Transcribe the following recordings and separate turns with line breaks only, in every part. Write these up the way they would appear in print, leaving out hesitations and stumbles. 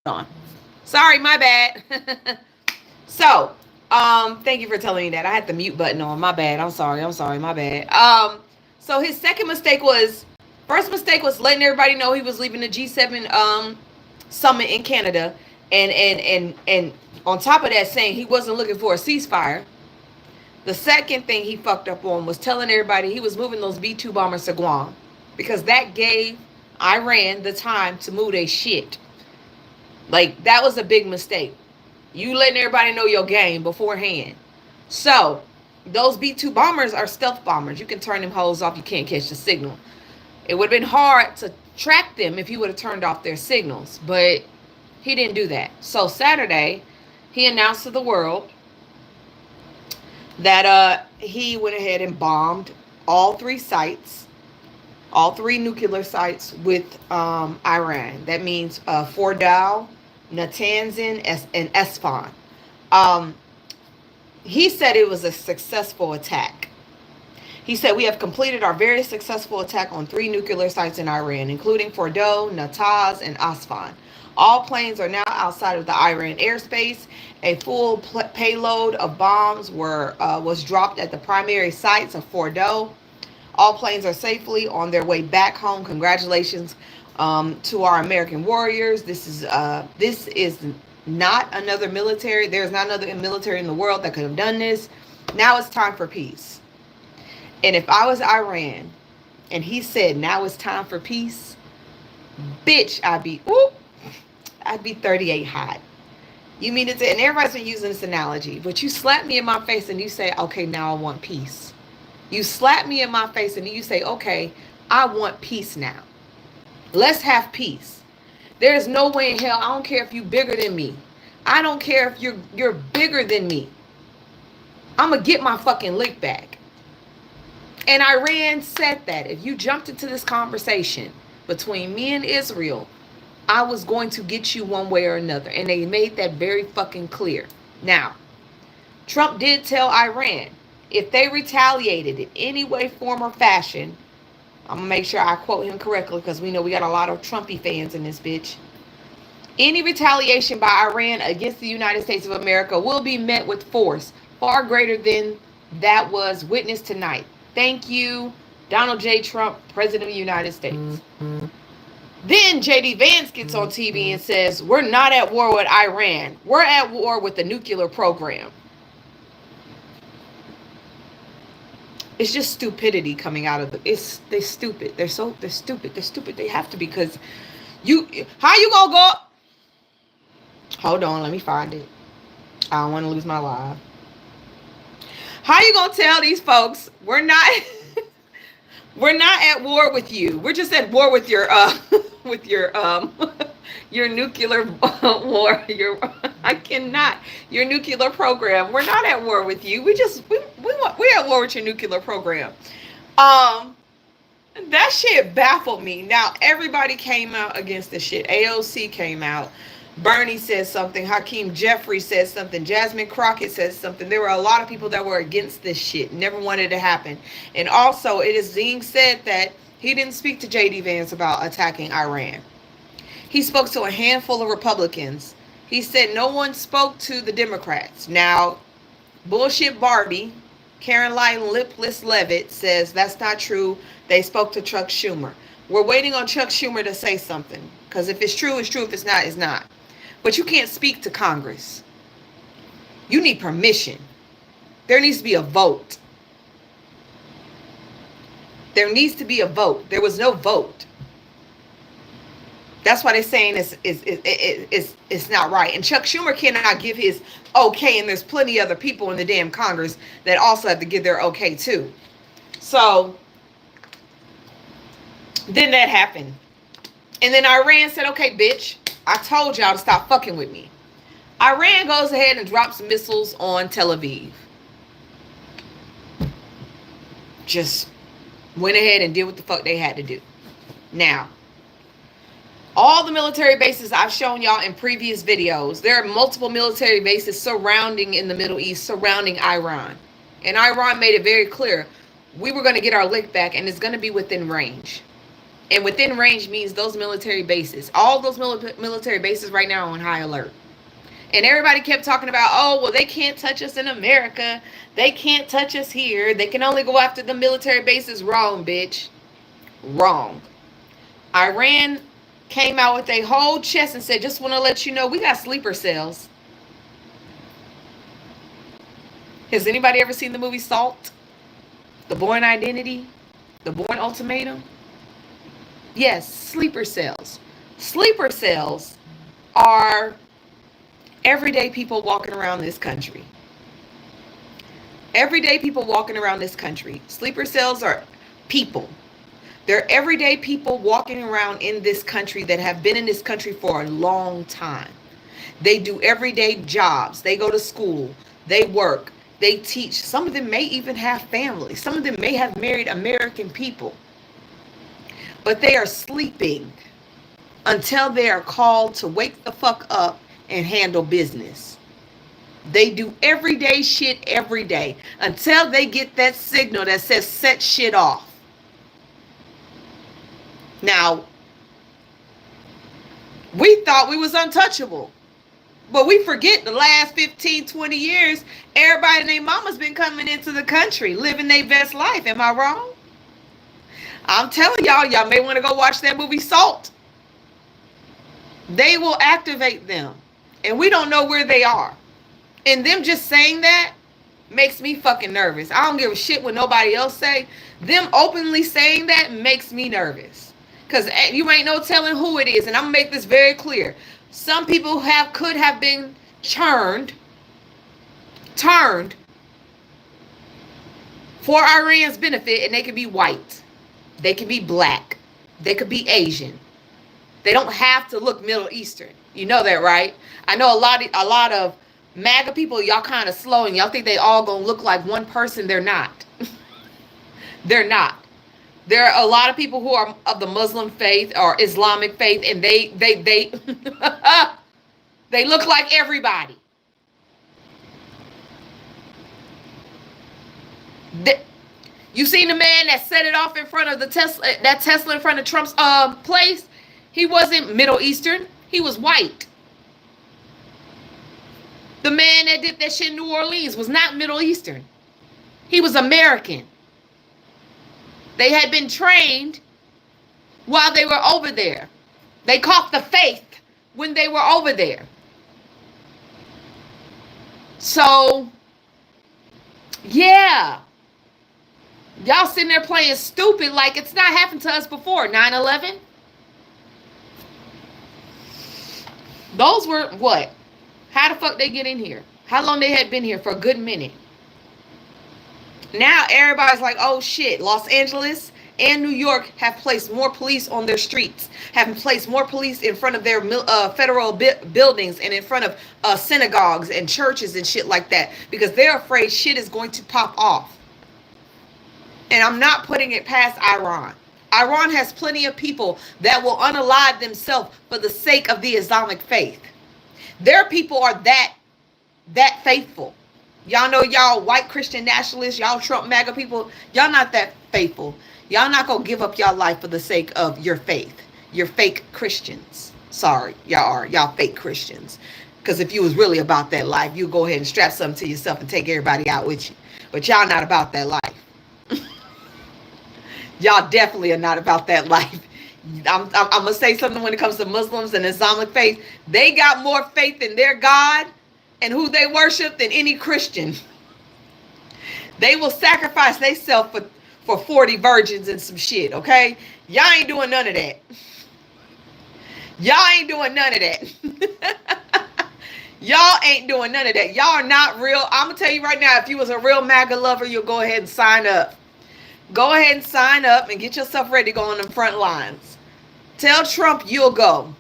on. Sorry, my bad. So, thank you for telling me that. I had the mute button on. My bad. I'm sorry, my bad. So his second mistake was first mistake was letting everybody know he was leaving the G7 summit in Canada, and on top of that saying he wasn't looking for a ceasefire. The second thing he fucked up on was telling everybody he was moving those B-2 bombers to Guam because that gave Iran the time to move their shit. Like, that was a big mistake. You letting everybody know your game beforehand. So, those B-2 bombers are stealth bombers. You can turn them hoes off. You can't catch the signal. It would have been hard to track them if he would have turned off their signals. But he didn't do that. So, Saturday, he announced to the world that he went ahead and bombed all three sites, all three nuclear sites with Iran. That means Fordow, Natanz, and Esfahan. He said it was a successful attack. He said, we have completed our very successful attack on three nuclear sites in Iran, including Fordow, Natanz, and Esfahan. All planes are now outside of the Iran airspace. A full payload of bombs was dropped at the primary sites of Fordow. All planes are safely on their way back home. Congratulations to our American warriors. This is not another military. There's not another military in the world that could have done this. Now it's time for peace. And if I was Iran and he said now it's time for peace, bitch, I'd be 38 hot. You mean it? And everybody's been using this analogy, but you slap me in my face and you say, okay, now I want peace. You slap me in my face and you say, okay, I want peace now. Let's have peace. There is no way in hell. I don't care if you're bigger than me. I don't care if you're bigger than me. I'm going to get my fucking lick back. And Iran said that if you jumped into this conversation between me and Israel, I was going to get you one way or another. And they made that very fucking clear. Now, Trump did tell Iran, if they retaliated in any way, form, or fashion, I'm going to make sure I quote him correctly because we know we got a lot of Trumpy fans in this bitch. Any retaliation by Iran against the United States of America will be met with force far greater than that was witnessed tonight. Thank you, Donald J. Trump, President of the United States. Mm-hmm. Then J.D. Vance gets on TV and says, we're not at war with Iran. We're at war with the nuclear program. It's just stupidity coming out of they're stupid. They're stupid. They're stupid. They have to be because how you gonna go? Hold on, let me find it. I don't want to lose my live. How you gonna tell these folks we're not at war with you? We're just at war with your with your nuclear war. Your nuclear program. We're not at war with you. We're at war with your nuclear program. That shit baffled me. Now everybody came out against this shit. AOC came out. Bernie says something. Hakeem Jeffrey says something. Jasmine Crockett says something. There were a lot of people that were against this shit. Never wanted it to happen. And also, it is being said that he didn't speak to J.D. Vance about attacking Iran. He spoke to a handful of Republicans. He said no one spoke to the Democrats. Now, bullshit Barbie, Caroline Lipless Levitt says that's not true. They spoke to Chuck Schumer. We're waiting on Chuck Schumer to say something. Because if it's true, it's true. If it's not, it's not. But you can't speak to Congress. You need permission. There needs to be a vote. There needs to be a vote. There was no vote. That's why they're saying it's not right. And Chuck Schumer cannot give his okay, and there's plenty of other people in the damn Congress that also have to give their okay too. So then that happened. And then Iran said, okay, bitch, I told y'all to stop fucking with me. Iran goes ahead and drops missiles on Tel Aviv. Just went ahead and did what the fuck they had to do. Now, all the military bases I've shown y'all in previous videos, there are multiple military bases surrounding in the Middle East, surrounding Iran. And Iran made it very clear, we were going to get our lick back and it's going to be within range. And within range means those military bases. All those military bases right now are on high alert. And everybody kept talking about, oh, well, they can't touch us in America. They can't touch us here. They can only go after the military bases. Wrong, bitch. Wrong. Iran came out with a whole chest and said, just want to let you know, we got sleeper cells. Has anybody ever seen the movie Salt? The Bourne Identity? The Bourne Ultimatum? Yes, sleeper cells. Sleeper cells are everyday people walking around this country. Everyday people walking around this country. Sleeper cells are people. They're everyday people walking around in this country that have been in this country for a long time. They do everyday jobs. They go to school. They work. They teach. Some of them may even have families. Some of them may have married American people. But they are sleeping until they are called to wake the fuck up and handle business. They do everyday shit every day until they get that signal that says set shit off. Now, we thought we was untouchable. But we forget the last 15, 20 years, everybody and their mama's been coming into the country, living their best life. Am I wrong? I'm telling y'all, y'all may want to go watch that movie Salt. They will activate them. And we don't know where they are. And them just saying that makes me fucking nervous. I don't give a shit what nobody else say. Them openly saying that makes me nervous. Because you ain't no telling who it is. And I'm going to make this very clear. Some people could have been turned for Iran's benefit, and they could be white. They could be black. They could be Asian. They don't have to look Middle Eastern. You know that, right? I know a lot of MAGA people, y'all kind of slow, and y'all think they all gonna look like one person. They're not. They're not. There are a lot of people who are of the Muslim faith or Islamic faith, and they they look like everybody. You seen the man that set it off in front of the Tesla in front of Trump's place? He wasn't Middle Eastern. He was white. The man that did that shit in New Orleans was not Middle Eastern. He was American. They had been trained while they were over there. They caught the faith when they were over there. So, yeah. Y'all sitting there playing stupid like it's not happened to us before. 9/11? Those were what? How the fuck they get in here? How long they had been here? For a good minute. Now everybody's like, oh shit, Los Angeles and New York have placed more police on their streets, have placed more police in front of their federal buildings and in front of synagogues and churches and shit like that, because they're afraid shit is going to pop off. And I'm not putting it past Iran. Iran has plenty of people that will unalive themselves for the sake of the Islamic faith. Their people are that faithful. Y'all know y'all white Christian nationalists, y'all Trump MAGA people, y'all not that faithful. Y'all not going to give up y'all life for the sake of your faith. You're fake Christians. Sorry, y'all are. Y'all fake Christians. Because if you was really about that life, you go ahead and strap something to yourself and take everybody out with you. But y'all not about that life. Y'all definitely are not about that life. I'm going to say something when it comes to Muslims and Islamic faith. They got more faith in their God and who they worship than any Christian. They will sacrifice themselves for 40 virgins and some shit, okay? Y'all ain't doing none of that. Y'all ain't doing none of that. Y'all ain't doing none of that. Y'all are not real. I'm going to tell you right now, if you was a real MAGA lover, you'll go ahead and sign up. Go ahead and sign up and get yourself ready to go on the front lines. Tell Trump you'll go.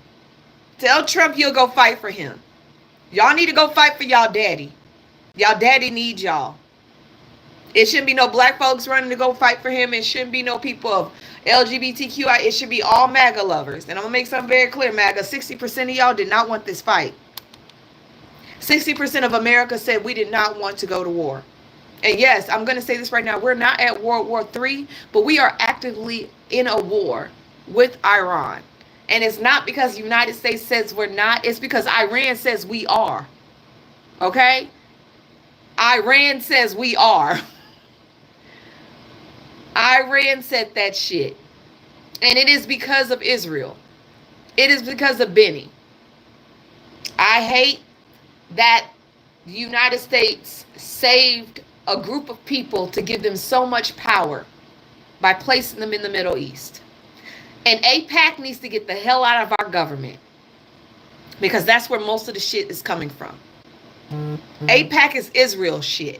Tell Trump you'll go fight for him. Y'all need to go fight for y'all daddy. Y'all daddy needs y'all. It shouldn't be no black folks running to go fight for him. It shouldn't be no people of LGBTQI. It should be all MAGA lovers. And I'm going to make something very clear, MAGA. 60% of y'all did not want this fight. 60% of America said we did not want to go to war. And yes, I'm going to say this right now. We're not at World War III, but we are actively in a war with Iran. And it's not because the United States says we're not. It's because Iran says we are. Okay? Iran says we are. Iran said that shit. And it is because of Israel. It is because of Benny. I hate that the United States saved a group of people to give them so much power by placing them in the Middle East. And AIPAC needs to get the hell out of our government, because that's where most of the shit is coming from. AIPAC is Israel shit.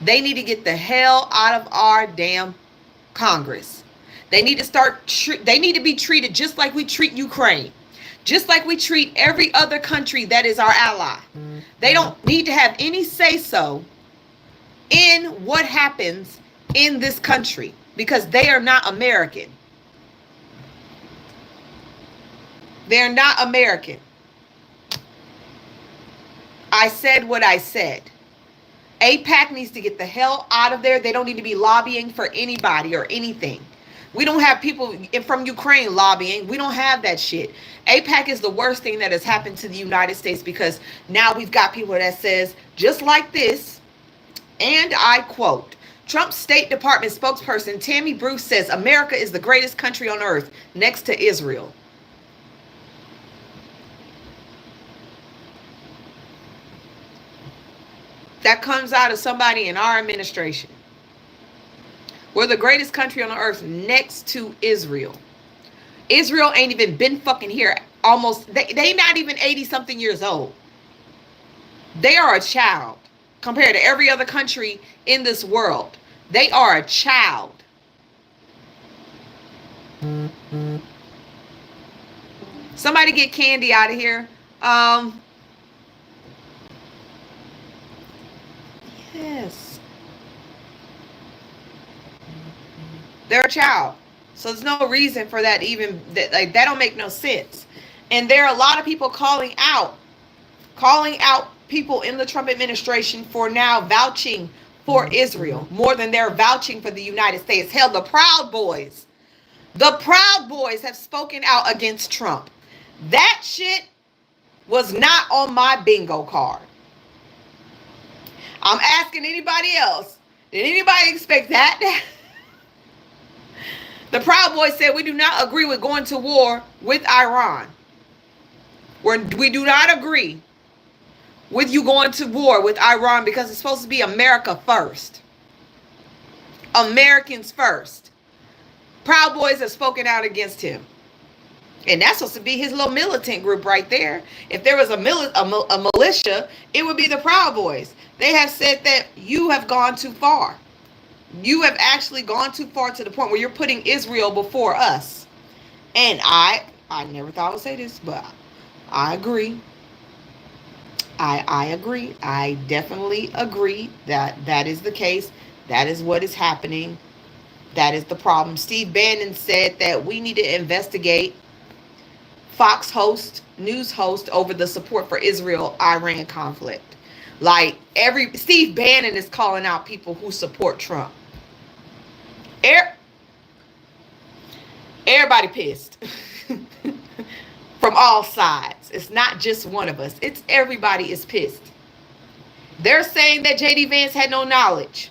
They need to get the hell out of our damn Congress. They need to they need to be treated just like we treat Ukraine. Just like we treat every other country that is our ally. They don't need to have any say-so in what happens in this country, because they are not American. They're not American. I said what I said. AIPAC needs to get the hell out of there. They don't need to be lobbying for anybody or anything. We don't have people from Ukraine lobbying. We don't have that shit. AIPAC is the worst thing that has happened to the United States, because now we've got people that says, just like this, and I quote, Trump's State Department spokesperson Tammy Bruce says America is the greatest country on earth next to Israel. That comes out of somebody in our administration. We're the greatest country on the earth next to Israel. Israel ain't even been fucking here almost. They not even 80-something years old. They are a child compared to every other country in this world. They are a child. Somebody get Candy out of here. Yes. They're a child. So there's no reason for that even, that don't make no sense. And there are a lot of people calling out people in the Trump administration for now vouching for Israel more than they're vouching for the United States. Hell, the Proud Boys have spoken out against Trump. That shit was not on my bingo card. I'm asking anybody else, did anybody expect that? The Proud Boys said, we do not agree with going to war with Iran. We do not agree with you going to war with Iran, because it's supposed to be America first. Americans first. Proud Boys have spoken out against him. And that's supposed to be his little militant group right there. If there was a militia, it would be the Proud Boys. They have said that you have gone too far. You have actually gone too far, to the point where you're putting Israel before us. And I never thought I would say this, but I agree. I agree. I definitely agree that that is the case. That is what is happening. That is the problem. Steve Bannon said that we need to investigate Fox news host over the support for Israel-Iran conflict. Like, Steve Bannon is calling out people who support Trump. Everybody pissed. From all sides. It's not just one of us. It's everybody is pissed. They're saying that J.D. Vance had no knowledge.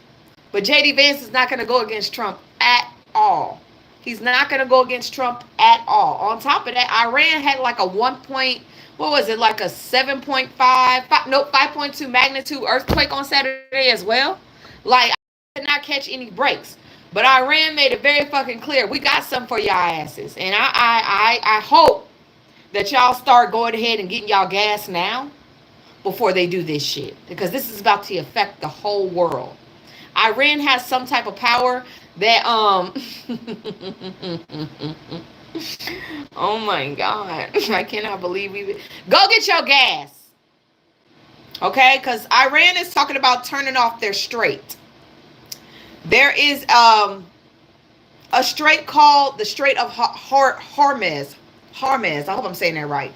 But J.D. Vance is not going to go against Trump at all. He's not going to go against Trump at all. On top of that, Iran had like a 5.2 magnitude earthquake on Saturday as well. Like, I did not catch any breaks. But Iran made it very fucking clear, we got something for y'all asses. And I hope that y'all start going ahead and getting y'all gas now before they do this shit. Because this is about to affect the whole world. Iran has some type of power that, oh my God. I cannot believe go get your gas. Okay? Because Iran is talking about turning off their strait. There is a strait called the Strait of Hormuz. I hope I'm saying that right.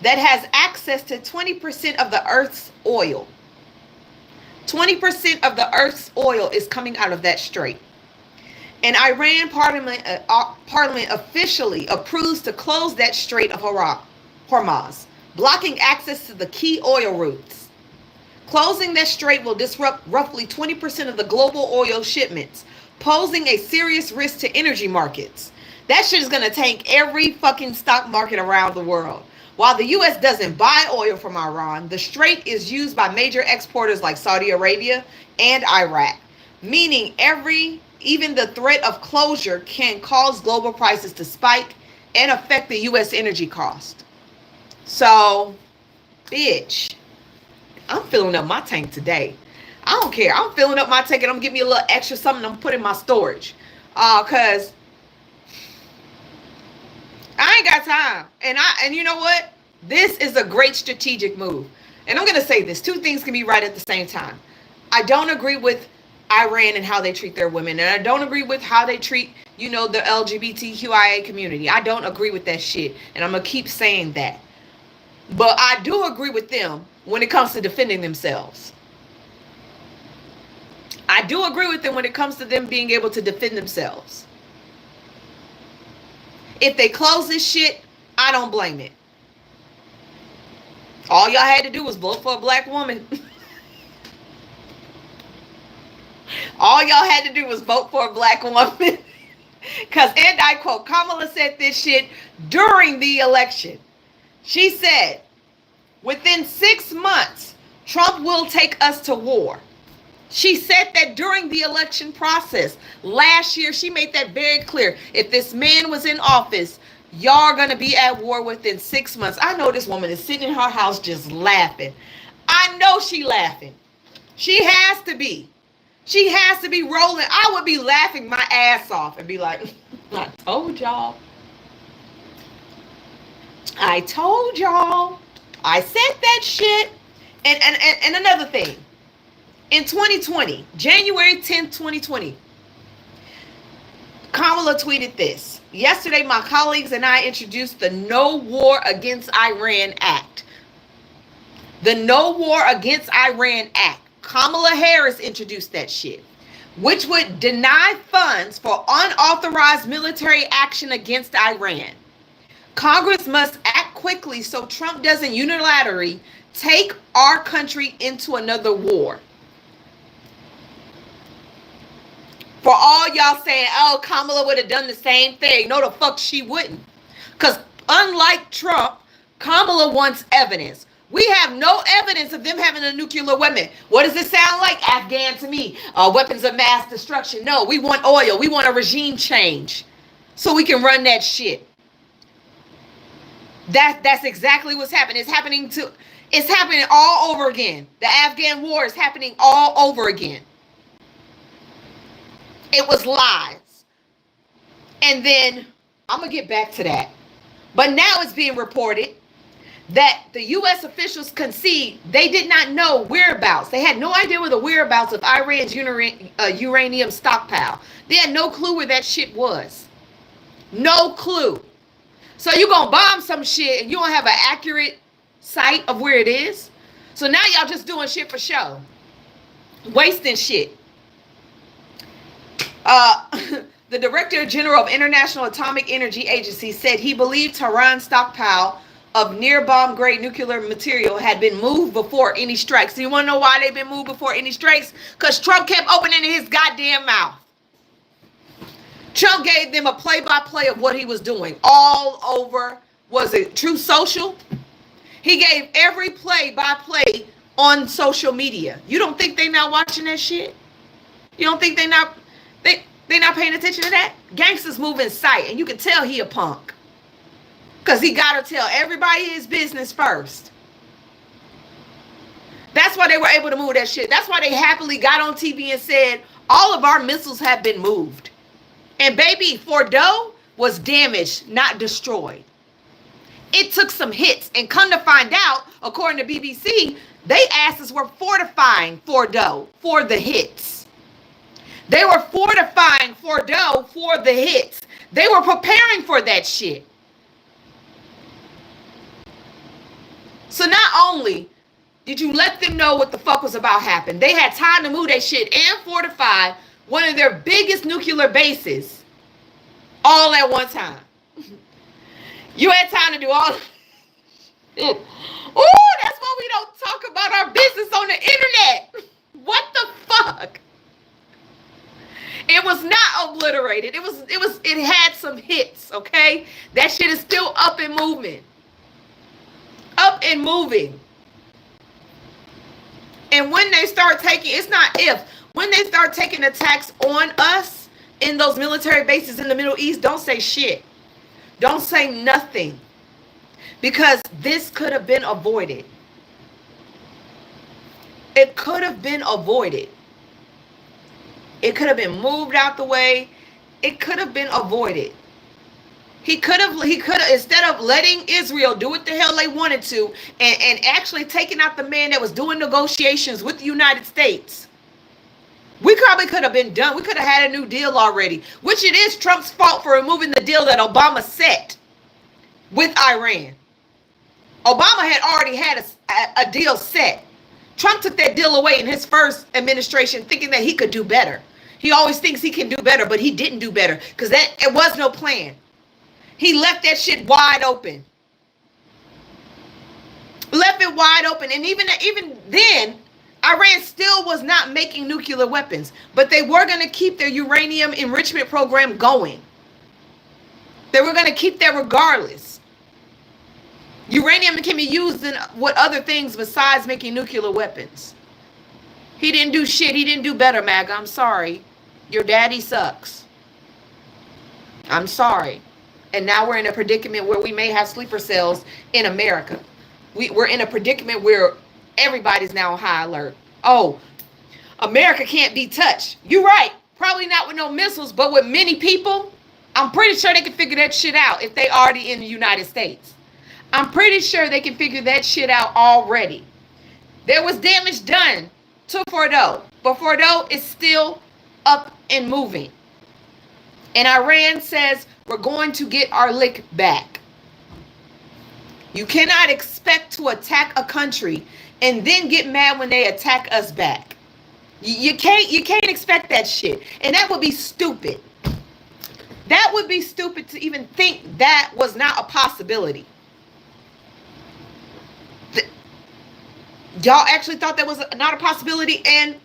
That has access to 20% of the Earth's oil. 20% of the Earth's oil is coming out of that strait. And Iran parliament officially approves to close that Strait of Hormuz, blocking access to the key oil routes. Closing that strait will disrupt roughly 20% of the global oil shipments, posing a serious risk to energy markets. That shit is going to tank every fucking stock market around the world. While the U.S. doesn't buy oil from Iran, the strait is used by major exporters like Saudi Arabia and Iraq, meaning even the threat of closure can cause global prices to spike and affect the U.S. energy cost. So, bitch, I'm filling up my tank today. I don't care. I'm filling up my tank and I'm giving me a little extra something I'm putting in my storage. Cause I ain't got time. And you know what? This is a great strategic move. And I'm gonna say this. Two things can be right at the same time. I don't agree with Iran and how they treat their women. And I don't agree with how they treat, the LGBTQIA community. I don't agree with that shit. And I'm gonna keep saying that. But I do agree with them when it comes to defending themselves. I do agree with them when it comes to them being able to defend themselves. If they close this shit, I don't blame it. All y'all had to do was vote for a black woman. All y'all had to do was vote for a black woman. Because, and I quote, Kamala said this shit during the election. She said, within 6 months, Trump will take us to war. She said that during the election process. Last year, she made that very clear. If this man was in office, y'all are going to be at war within 6 months. I know this woman is sitting in her house just laughing. I know she laughing. She has to be. She has to be rolling. I would be laughing my ass off and be like, I told y'all. I told y'all. I said that shit. And another thing. In 2020, January 10th, 2020, Kamala tweeted this. Yesterday, my colleagues and I introduced the No War Against Iran Act. The No War Against Iran Act. Kamala Harris introduced that shit, which would deny funds for unauthorized military action against Iran. Congress must act quickly so Trump doesn't unilaterally take our country into another war. For all y'all saying, oh, Kamala would have done the same thing. No, the fuck she wouldn't. Because unlike Trump, Kamala wants evidence. We have no evidence of them having a nuclear weapon. What does it sound like? Afghan to me. Weapons of mass destruction. No, we want oil. We want a regime change so we can run that shit. That's exactly what's happening. It's happening all over again. The Afghan war is happening all over again. It was lies. And then, I'm going to get back to that. But now it's being reported that the U.S. officials concede they did not know whereabouts. They had no idea where the whereabouts of Iran's uranium stockpile. They had no clue where that shit was. No clue. So you're going to bomb some shit and you don't have an accurate site of where it is? So now y'all just doing shit for show. Wasting shit. The Director General of International Atomic Energy Agency said he believed Tehran's stockpile of near-bomb grade nuclear material had been moved before any strikes. So you want to know why they've been moved before any strikes? Because Trump kept opening his goddamn mouth. Trump gave them a play-by-play of what he was doing all over, was it Truth Social? He gave every play-by-play on social media. You don't think they not watching that shit? You don't think they not paying attention to that? Gangsters move in sight, and you can tell he a punk. Because he got to tell everybody his business first. That's why they were able to move that shit. That's why they happily got on TV and said, all of our missiles have been moved. And baby, Fordo was damaged, not destroyed. It took some hits. And come to find out, according to BBC, they asses were fortifying Fordo for the hits. They were fortifying Fordo for the hits. They were preparing for that shit. So not only did you let them know what the fuck was about to happen, they had time to move that shit and fortify one of their biggest nuclear bases all at one time. You had time to do all. Ooh, that's why we don't talk about our business on the internet. What the fuck? It was not obliterated. It had some hits, okay? That shit is still up and moving. Up and moving. And when they start taking, it's not if, when they start taking attacks on us in those military bases in the Middle East, don't say shit. Don't say nothing. Because this could have been avoided. It could have been avoided. It could have been moved out the way. It could have been avoided. He could have, instead of letting Israel do what the hell they wanted to, and actually taking out the man that was doing negotiations with the United States. We probably could have been done. We could have had a new deal already, which it is Trump's fault for removing the deal that Obama set with Iran. Obama had already had a deal set. Trump took that deal away in his first administration thinking that he could do better. He always thinks he can do better, but he didn't do better because it was no plan. He left that shit wide open. Left it wide open. And even then, Iran still was not making nuclear weapons, but they were going to keep their uranium enrichment program going. They were going to keep that regardless. Uranium can be used in what other things besides making nuclear weapons. He didn't do shit. He didn't do better, MAGA. I'm sorry. Your daddy sucks. I'm sorry. And now we're in a predicament where we may have sleeper cells in America. We're in a predicament where everybody's now on high alert. Oh, America can't be touched. You're right. Probably not with no missiles, but with many people, I'm pretty sure they can figure that shit out if they already in the United States. I'm pretty sure they can figure that shit out already. There was damage done to Fordo, but Fordo is still up and moving. And Iran says we're going to get our lick back. You cannot expect to attack a country and then get mad when they attack us back. You can't expect that shit. And that would be stupid. That would be stupid to even think that was not a possibility. Y'all actually thought that was not a possibility, and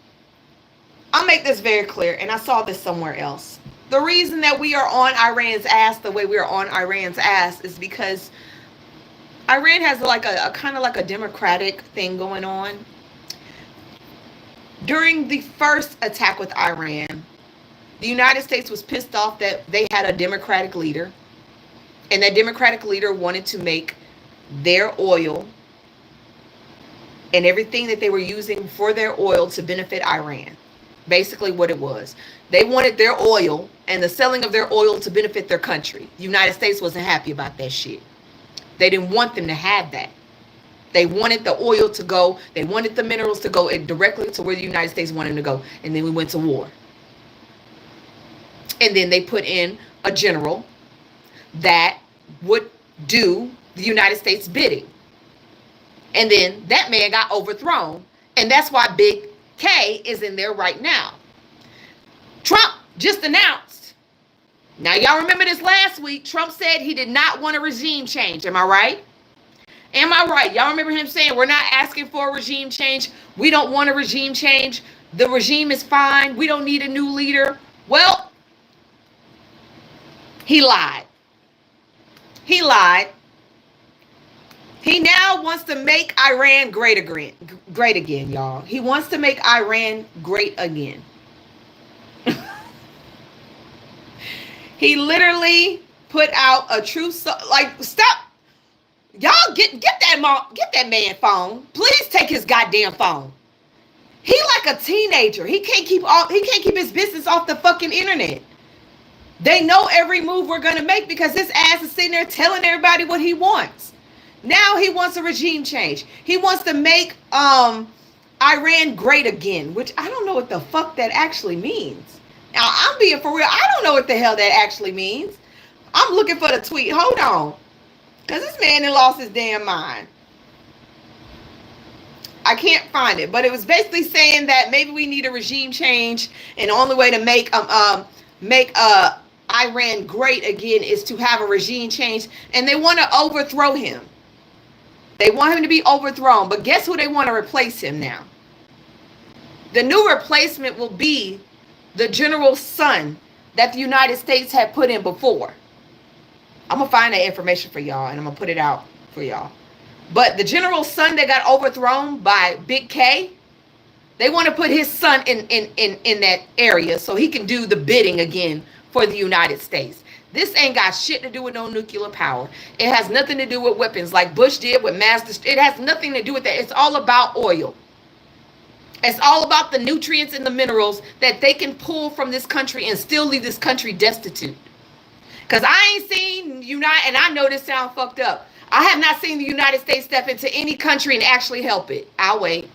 I'll make this very clear, and I saw this somewhere else. The reason that we are on Iran's ass the way we are on Iran's ass is because Iran has like a kind of like a democratic thing going on. During the first attack with Iran, the United States was pissed off that they had a democratic leader, and that democratic leader wanted to make their oil and everything that they were using for their oil to benefit Iran. Basically what it was. They wanted their oil and the selling of their oil to benefit their country. The United States wasn't happy about that shit. They didn't want them to have that. They wanted the oil to go. They wanted the minerals to go directly to where the United States wanted them to go. And then we went to war. And then they put in a general that would do the United States bidding. And then that man got overthrown. And that's why Big K is in there right now. Trump just announced. Now, y'all remember this last week. Trump said he did not want a regime change. Am I right? Am I right? Y'all remember him saying, we're not asking for a regime change. We don't want a regime change. The regime is fine. We don't need a new leader. Well, he lied. He lied. He now wants to make Iran great again, y'all. He wants to make Iran great again. He literally put out a true like, stop. Y'all get that man phone. Please take his goddamn phone. He like a teenager. He can't keep his business off the fucking internet. They know every move we're gonna make because his ass is sitting there telling everybody what he wants. Now he wants a regime change. He wants to make Iran great again, which I don't know what the fuck that actually means. Now, I'm being for real. I don't know what the hell that actually means. I'm looking for the tweet. Hold on. Because this man done lost his damn mind. I can't find it, but it was basically saying that maybe we need a regime change, and the only way to make Iran great again is to have a regime change, and they want to overthrow him. They want him to be overthrown, but guess who they want to replace him now? The new replacement will be the general's son that the United States had put in before. I'm going to find that information for y'all, and I'm going to put it out for y'all. But the general's son that got overthrown by Big K, they want to put his son in that area so he can do the bidding again for the United States. This ain't got shit to do with no nuclear power. It has nothing to do with weapons like Bush did with mass destruction. It has nothing to do with that. It's all about oil. It's all about the nutrients and the minerals that they can pull from this country and still leave this country destitute. Because I ain't seen and I know this sounds fucked up. I have not seen the United States step into any country and actually help it. I'll wait.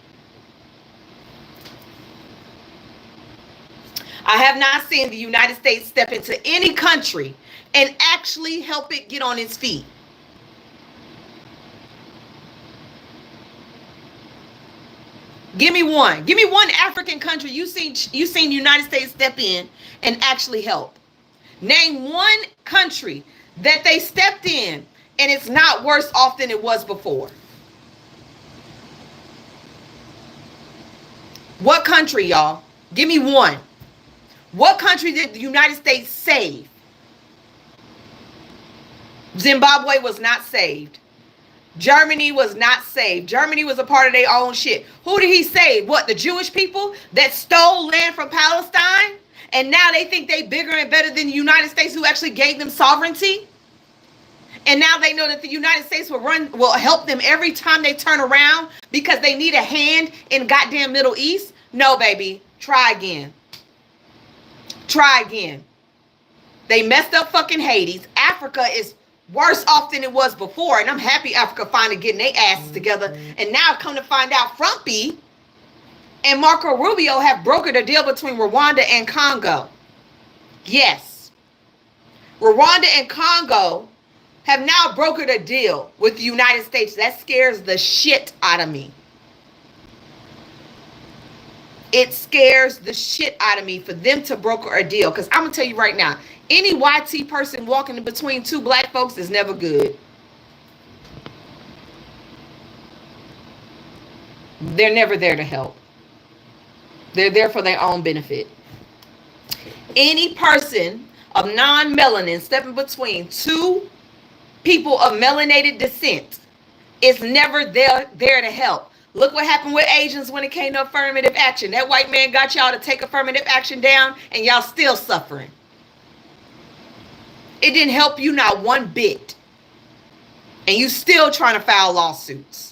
I have not seen the United States step into any country and actually help it get on its feet. Give me one. Give me one African country you seen the United States step in and actually help. Name one country that they stepped in and it's not worse off than it was before. What country, y'all? Give me one. What country did the United States save? Zimbabwe was not saved. Germany was not saved. Germany was a part of their own shit. Who did he save? What, the Jewish people that stole land from Palestine? And now they think they bigger and better than the United States, who actually gave them sovereignty? And now they know that the United States will help them every time they turn around because they need a hand in goddamn Middle East? No, baby. Try again. Try again. They messed up fucking Haiti. Africa is worse off than it was before. And I'm happy Africa finally getting their asses together. And now come to find out, Frumpy and Marco Rubio have brokered a deal between Rwanda and Congo. Yes. Rwanda and Congo have now brokered a deal with the United States. That scares the shit out of me. It scares the shit out of me for them to broker a deal. Because I'm going to tell you right now, any YT person walking in between two black folks is never good. They're never there to help. They're there for their own benefit. Any person of non-melanin stepping between two people of melanated descent is never there to help. Look what happened with Asians when it came to affirmative action. That white man got y'all to take affirmative action down, and y'all still suffering. It didn't help you not one bit. And you still trying to file lawsuits.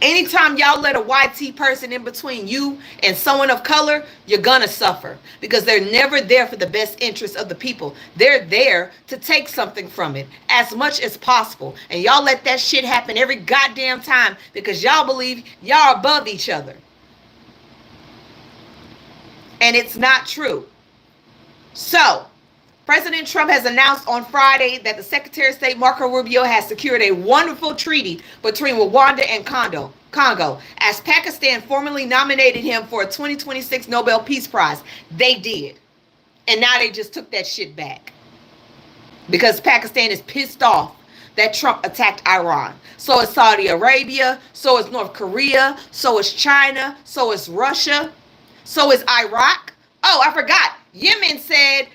Anytime y'all let a YT person in between you and someone of color, you're gonna suffer. Because they're never there for the best interest of the people. They're there to take something from it as much as possible. And y'all let that shit happen every goddamn time because y'all believe y'all above each other. And it's not true. So, President Trump has announced on Friday that the Secretary of State Marco Rubio has secured a wonderful treaty between Rwanda and Congo, as Pakistan formally nominated him for a 2026 Nobel Peace Prize. They did. And now they just took that shit back. Because Pakistan is pissed off that Trump attacked Iran. So is Saudi Arabia, so is North Korea, so is China, so is Russia, so is Iraq. Oh, I forgot. Yemen said,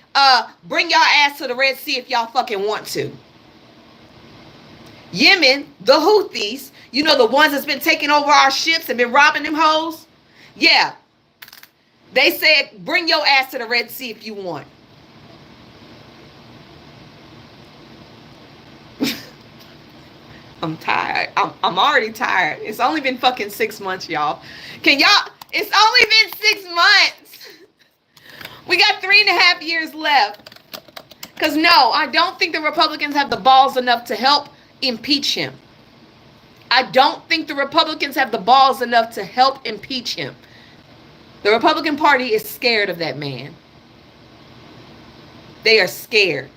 bring y'all ass to the Red Sea if y'all fucking want to. Yemen, the Houthis, you know, the ones that's been taking over our ships and been robbing them hoes. Yeah. They said, bring your ass to the Red Sea if you want. I'm tired. I'm already tired. It's only been fucking 6 months, y'all. It's only been 6 months. We got 3.5 years left. Because no, I don't think the Republicans have the balls enough to help impeach him. I don't think the Republicans have the balls enough to help impeach him. The Republican Party is scared of that man. They are scared.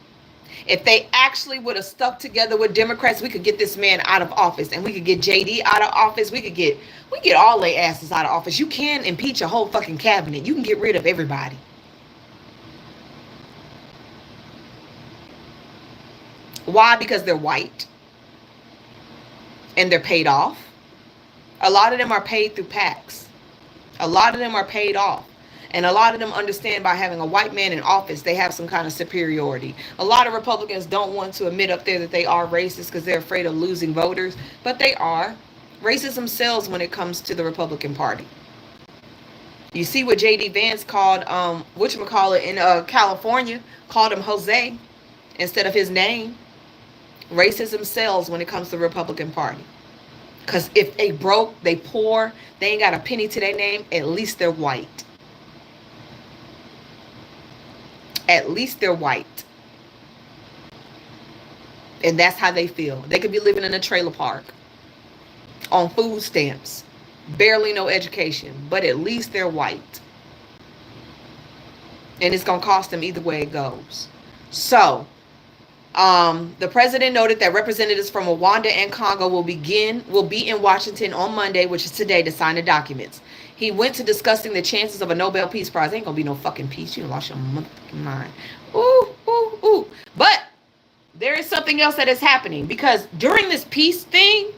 If they actually would have stuck together with Democrats, we could get this man out of office, and we could get JD out of office. We get all their asses out of office. You can impeach a whole fucking cabinet. You can get rid of everybody. Why? Because they're white and they're paid off. A lot of them are paid through PACs. A lot of them are paid off. And a lot of them understand by having a white man in office, they have some kind of superiority. A lot of Republicans don't want to admit up there that they are racist because they're afraid of losing voters. But they are. Racism sells when it comes to the Republican Party. You see what J.D. Vance called, whatchamacallit, in California, called him Jose instead of his name. Racism sells when it comes to the Republican Party. Because if they broke, they poor, they ain't got a penny to their name, at least they're white. At least they're white. And that's how they feel. They could be living in a trailer park on food stamps, barely no education, but at least they're white. And it's going to cost them either way it goes. So, the president noted that representatives from Rwanda and Congo will be in Washington on Monday, which is today, to sign the documents. He went to discussing the chances of a Nobel Peace Prize. Ain't gonna be no fucking peace. You lost your motherfucking mind. Ooh, ooh, ooh. But there is something else that is happening, because during this peace thing,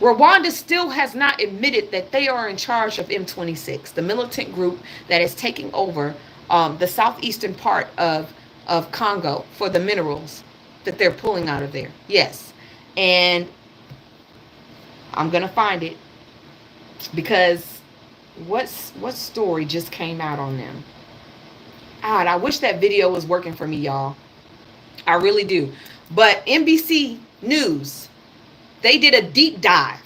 Rwanda still has not admitted that they are in charge of M26, the militant group that is taking over the southeastern part of Congo for the minerals that they're pulling out of there. Yes. And I'm going to find it, because what story just came out on them? God, I wish that video was working for me, y'all. I really do. But NBC News, they did a deep dive,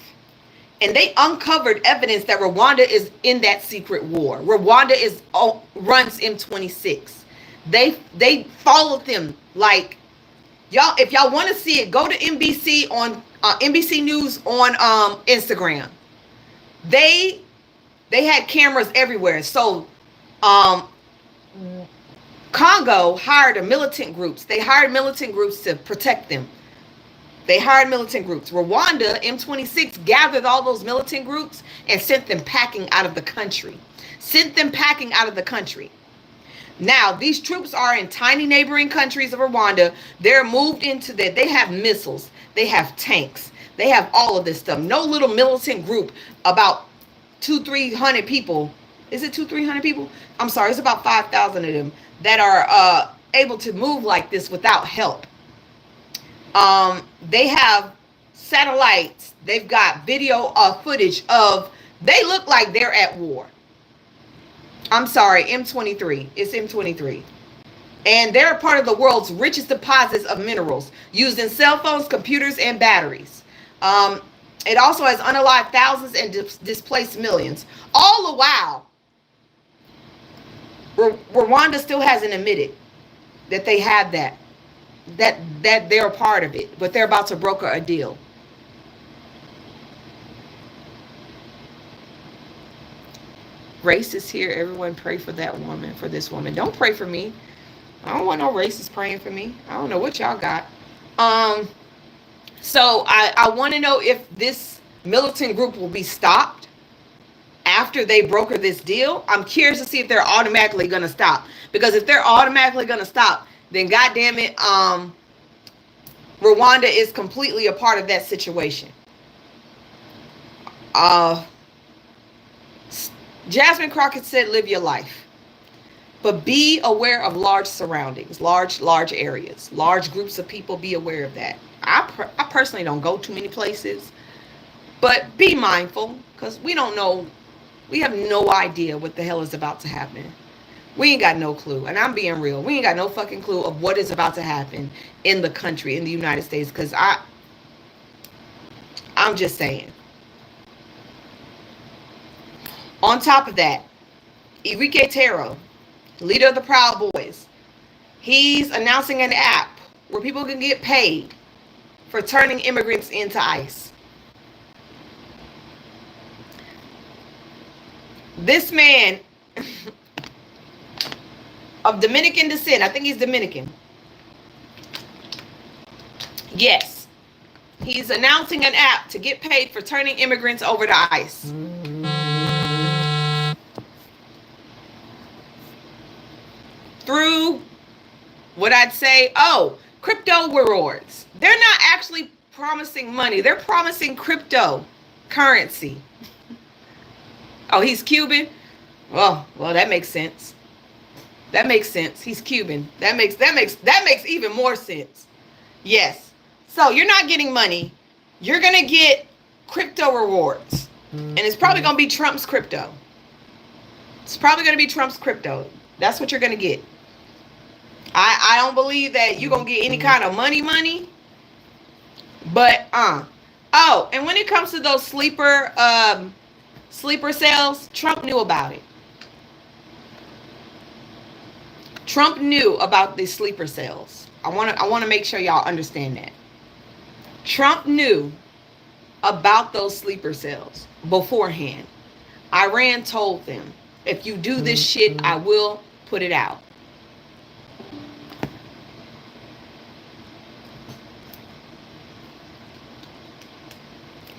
and they uncovered evidence that Rwanda is in that secret war. Rwanda runs M26. They followed them. Like, y'all, if y'all want to see it, go to NBC on NBC News on Instagram. They had cameras everywhere. So Congo hired militant groups. They hired militant groups to protect them. They hired militant groups. Rwanda, M26, gathered all those militant groups and sent them packing out of the country. Now, these troops are in tiny neighboring countries of Rwanda. They're moved into that. They have missiles. They have tanks. They have all of this stuff. No little militant group, about 200-300 people. Is it 200-300 people? I'm sorry, it's about 5,000 of them that are able to move like this without help. They have satellites. They've got video footage of, they look like they're at war. I'm sorry, M23. It's M23. And they're part of the world's richest deposits of minerals used in cell phones, computers, and batteries. It also has unalived thousands and displaced millions. All the while, Rwanda still hasn't admitted that they have that they're a part of it, but they're about to broker a deal. Racists here, everyone pray for that woman, for this woman. Don't pray for me. I don't want no racists praying for me. I don't know what y'all got. So I want to know if this militant group will be stopped after they broker this deal. I'm curious to see if they're automatically going to stop. Because if they're automatically going to stop, then goddamn it, Rwanda is completely a part of that situation. Jasmine Crockett said, live your life. But be aware of large surroundings, large areas, large groups of people. Be aware of that. I personally don't go too many places. But be mindful, because we don't know. We have no idea what the hell is about to happen. We ain't got no clue. And I'm being real. We ain't got no fucking clue of what is about to happen in the country, in the United States. Because I'm just saying. On top of that, Enrique Tarot, leader of the Proud Boys, he's announcing an app where people can get paid for turning immigrants into ICE. This man of Dominican descent, I think he's Dominican. Yes. He's announcing an app to get paid for turning immigrants over to ICE. Through what I'd say, crypto rewards. They're not actually promising money. They're promising cryptocurrency. Oh, he's Cuban? Well, that makes sense. That makes sense. He's Cuban. That makes even more sense. Yes. So you're not getting money. You're going to get crypto rewards. And it's probably going to be Trump's crypto. It's probably going to be Trump's crypto. That's what you're going to get. I don't believe that you're going to get any kind of money. But, oh, and when it comes to those sleeper cells, Trump knew about it. Trump knew about these sleeper cells. I want to make sure y'all understand that. Trump knew about those sleeper cells beforehand. Iran told them, if you do this shit, I will put it out.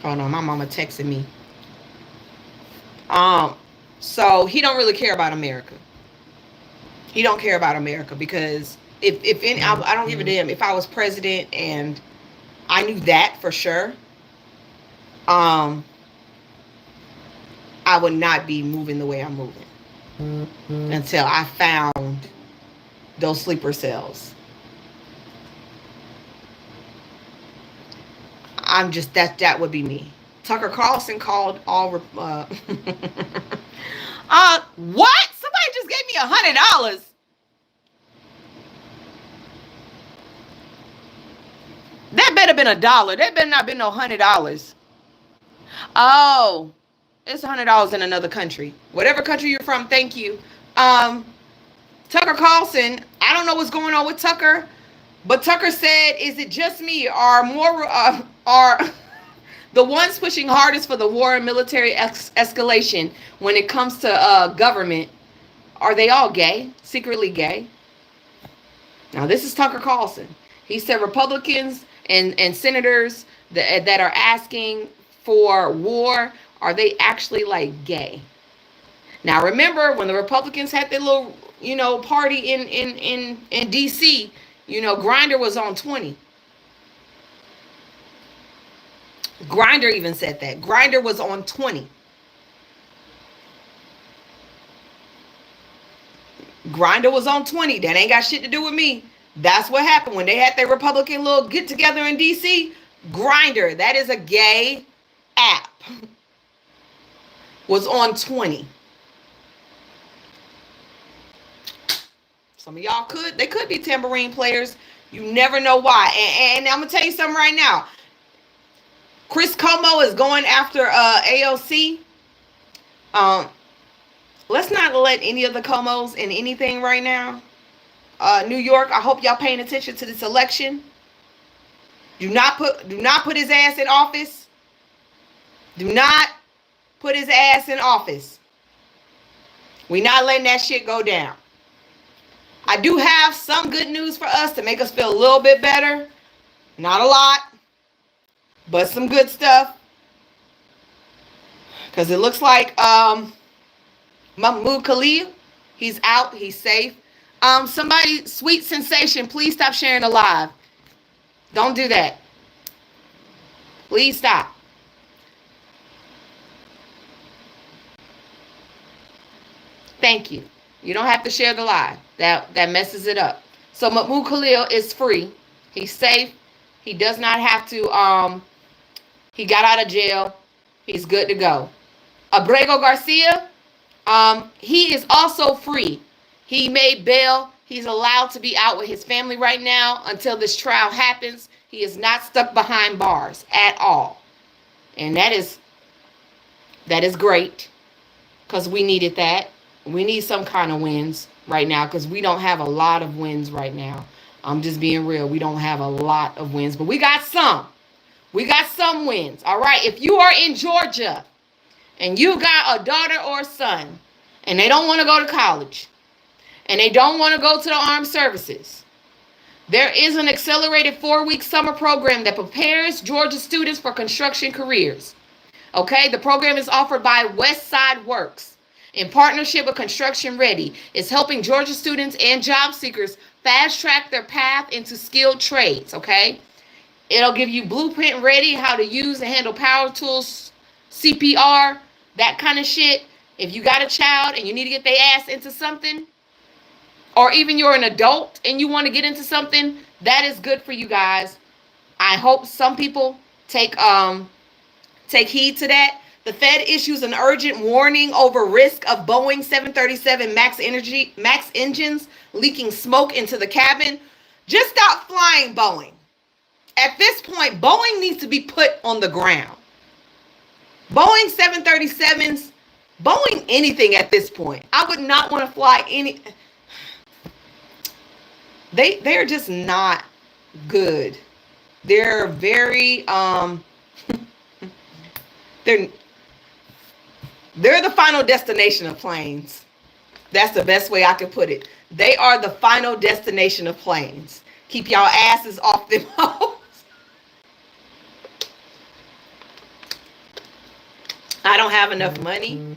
Hold on, my mama texting me. So he don't really care about America. He don't care about America because if any, I don't give a damn. If I was president and I knew that for sure, I would not be moving the way I'm moving until I found those sleeper cells. I'm just that would be me. Tucker Carlson called all. What? Somebody just gave me $100. That better been $1. That better not been no $100. Oh, it's $100 in another country. Whatever country you're from, thank you. Tucker Carlson, I don't know what's going on with Tucker, but Tucker said, is it just me? Are the ones pushing hardest for the war and military escalation when it comes to government, are they all gay? Secretly gay? Now, this is Tucker Carlson. He said Republicans and senators that are asking for war, are they actually like gay? Now, remember when the Republicans had their little, party in DC, Grindr was on 20. Grindr even said that. Grindr was on 20. Grindr was on 20. That ain't got shit to do with me. That's what happened when they had their Republican little get together in DC. Grindr, that is a gay app, was on 20. Some of y'all they could be tambourine players. You never know why. And I'm gonna tell you something right now. Chris Cuomo is going after AOC. Let's not let any of the Cuomos in anything right now. New York, I hope y'all paying attention to this election. Do not put his ass in office. Do not put his ass in office. We're not letting that shit go down. I do have some good news for us to make us feel a little bit better. Not a lot, but some good stuff. Because it looks like Mahmoud Khalil, he's out, he's safe. Somebody, Sweet Sensation, please stop sharing the live. Don't do that. Please stop. Thank you. You don't have to share the live. That messes it up. So Mahmoud Khalil is free. He's safe. He does not have to, he got out of jail. He's good to go. Abrego Garcia, he is also free. He made bail. He's allowed to be out with his family right now until this trial happens. He is not stuck behind bars at all. And that is great, because we needed that. We need some kind of wins right now, because we don't have a lot of wins right now. I'm just being real. We don't have a lot of wins, but we got some. We got some wins. All right. If you are in Georgia and you got a daughter or a son and they don't want to go to college and they don't want to go to the armed services, There is an accelerated 4-week summer program that prepares Georgia students for construction careers. Okay, the program is offered by West Side Works in partnership with Construction Ready. It's helping Georgia students and job seekers fast track their path into skilled trades. Okay, it'll give you blueprint ready, how to use and handle power tools, CPR, that kind of shit. If you got a child and you need to get their ass into something, or even you're an adult and you want to get into something, that is good for you guys. I hope some people take heed to that. The Fed issues an urgent warning over risk of Boeing 737 MAX engines leaking smoke into the cabin. Just stop flying Boeing. At this point, Boeing needs to be put on the ground. Boeing 737s, Boeing anything at this point. I would not want to fly any. They're just not good. They're very they're the final destination of planes. That's the best way I could put it. They are the final destination of planes. Keep y'all asses off them hoes. I don't have enough money.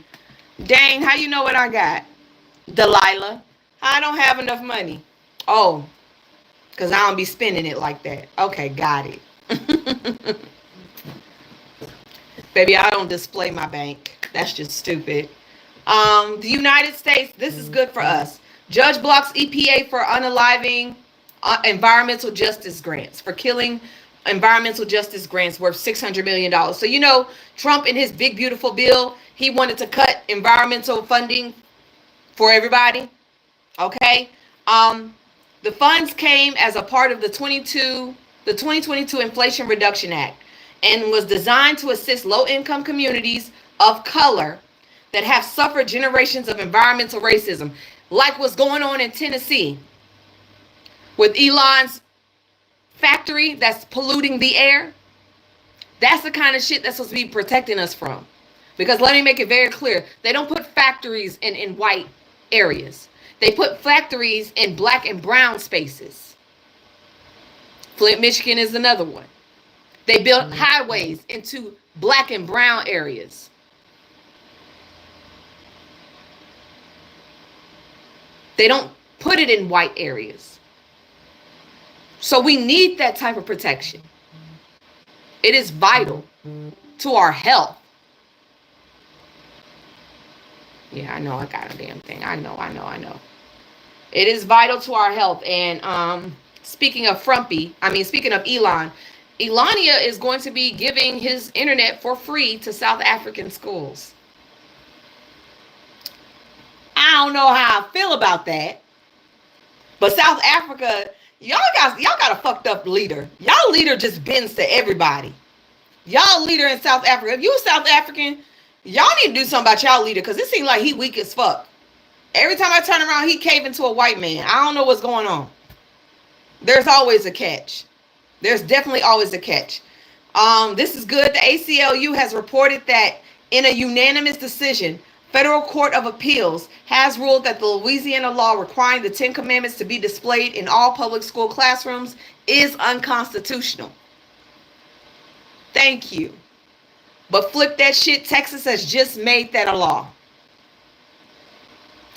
Dang, how you know what I got? Delilah, I don't have enough money. Oh, because I don't be spending it like that. Okay, got it. Baby, I don't display my bank. That's just stupid. The United States, this is good for us. Judge blocks EPA for unaliving environmental justice grants, for killing environmental justice grants worth $600 million. So, you know, Trump in his big, beautiful bill, he wanted to cut environmental funding for everybody. Okay. The funds came as a part of the 2022 Inflation Reduction Act and was designed to assist low-income communities of color that have suffered generations of environmental racism, like what's going on in Tennessee with Elon's factory that's polluting the air. That's the kind of shit that's supposed to be protecting us from. Because let me make it very clear, they don't put factories in white areas. They put factories in black and brown spaces. Flint, Michigan is another one. They built highways into black and brown areas. They don't put it in white areas. So we need that type of protection. It is vital to our health. Yeah, I know I got a damn thing. I know. It is vital to our health. And speaking of Elon, Elania is going to be giving his internet for free to South African schools. I don't know how I feel about that. But South Africa, y'all got a fucked up leader. Y'all leader just bends to everybody. Y'all leader in South Africa. If you South African, y'all need to do something about y'all leader, because it seems like he weak as fuck. Every time I turn around, he caving to a white man. I don't know what's going on. There's always a catch. There's definitely always a catch. This is good. The ACLU has reported that in a unanimous decision, Federal Court of Appeals has ruled that the Louisiana law requiring the 10 Commandments to be displayed in all public school classrooms is unconstitutional. Thank you. But flip that shit, Texas has just made that a law.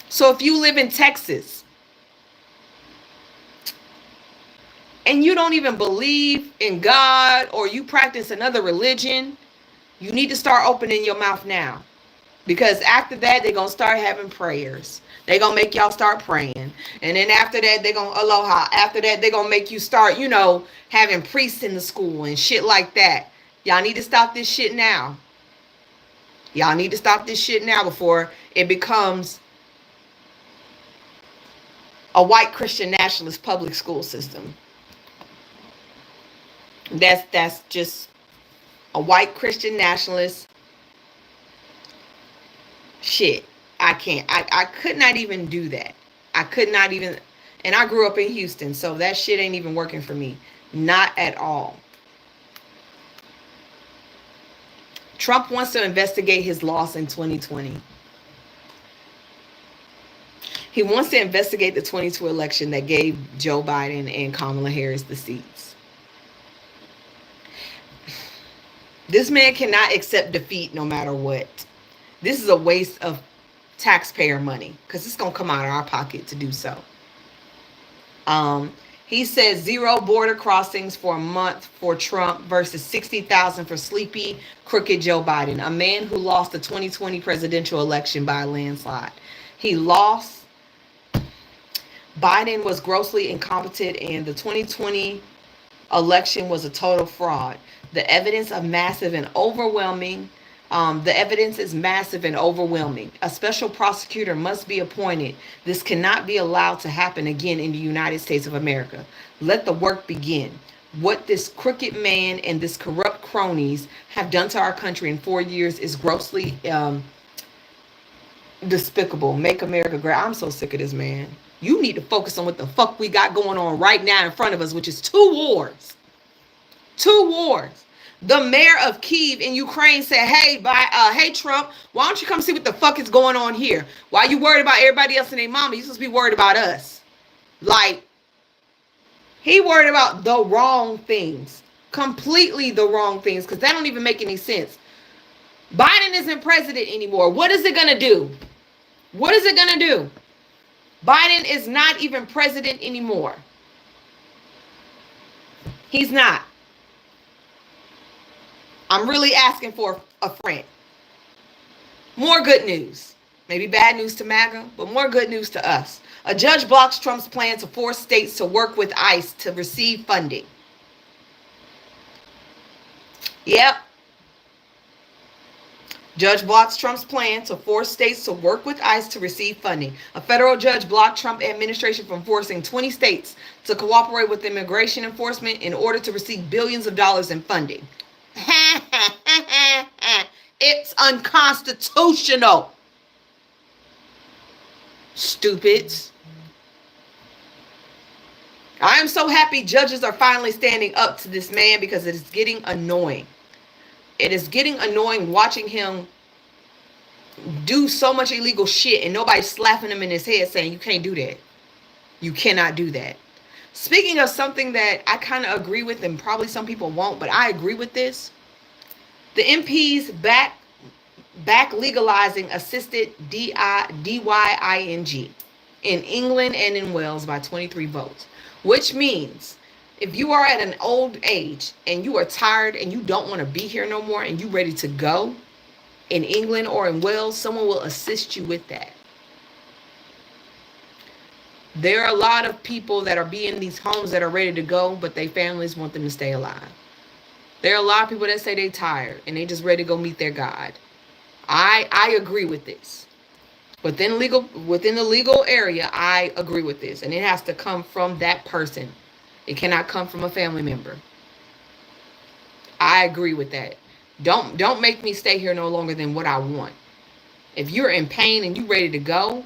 So if you live in Texas and you don't even believe in God, or you practice another religion, you need to start opening your mouth now. Because after that, they're going to start having prayers. They're going to make y'all start praying. And then after that, they're going to aloha. After that, they're going to make you start, having priests in the school and shit like that. Y'all need to stop this shit now. Y'all need to stop this shit now before it becomes a white Christian nationalist public school system. That's just a white Christian nationalist shit. I can't. I could not even do that. I could not even. And I grew up in Houston, so that shit ain't even working for me. Not at all. Trump wants to investigate his loss in 2020. He wants to investigate the 22 election that gave Joe Biden and Kamala Harris the seats. This man cannot accept defeat no matter what. This is a waste of taxpayer money because it's going to come out of our pocket to do so. He says 0 border crossings for a month for Trump versus 60,000 for sleepy, crooked Joe Biden, a man who lost the 2020 presidential election by a landslide. He lost. Biden was grossly incompetent, and the 2020 election was a total fraud. The evidence is massive and overwhelming. A special prosecutor must be appointed. This cannot be allowed to happen again in the United States of America. Let the work begin. What this crooked man and this corrupt cronies have done to our country in 4 years is grossly despicable. Make America great. I'm so sick of this man. You need to focus on what the fuck we got going on right now in front of us, which is 2 wars. 2 wars. The mayor of Kyiv in Ukraine said, hey, Trump, why don't you come see what the fuck is going on here? Why you worried about everybody else and their mama? You supposed to be worried about us. Like, he worried about the wrong things. Completely the wrong things, because that don't even make any sense. Biden isn't president anymore. What is it going to do? What is it going to do? Biden is not even president anymore. He's not. I'm really asking for a friend. More good news. Maybe bad news to MAGA, but more good news to us. A judge blocks Trump's plan to force states to work with ICE to receive funding. Yep. Judge blocks Trump's plan to force states to work with ICE to receive funding. A federal judge blocked Trump administration from forcing 20 states to cooperate with immigration enforcement in order to receive billions of dollars in funding. It's unconstitutional. Stupids. I am so happy judges are finally standing up to this man because it is getting annoying. It is getting annoying watching him do so much illegal shit and nobody slapping him in his head saying you can't do that. You cannot do that. Speaking of something that I kind of agree with, and probably some people won't, but I agree with this. The MPs back legalizing assisted DYING in England and in Wales by 23 votes, which means if you are at an old age and you are tired and you don't want to be here no more and you ready to go in England or in Wales, someone will assist you with that. There are a lot of people that are in these homes that are ready to go, but their families want them to stay alive. There are a lot of people that say they're tired and they just ready to go meet their God. I agree with this. Within the legal area, I agree with this. And it has to come from that person. It cannot come from a family member. I agree with that. Don't make me stay here no longer than what I want. If you're in pain and you're ready to go,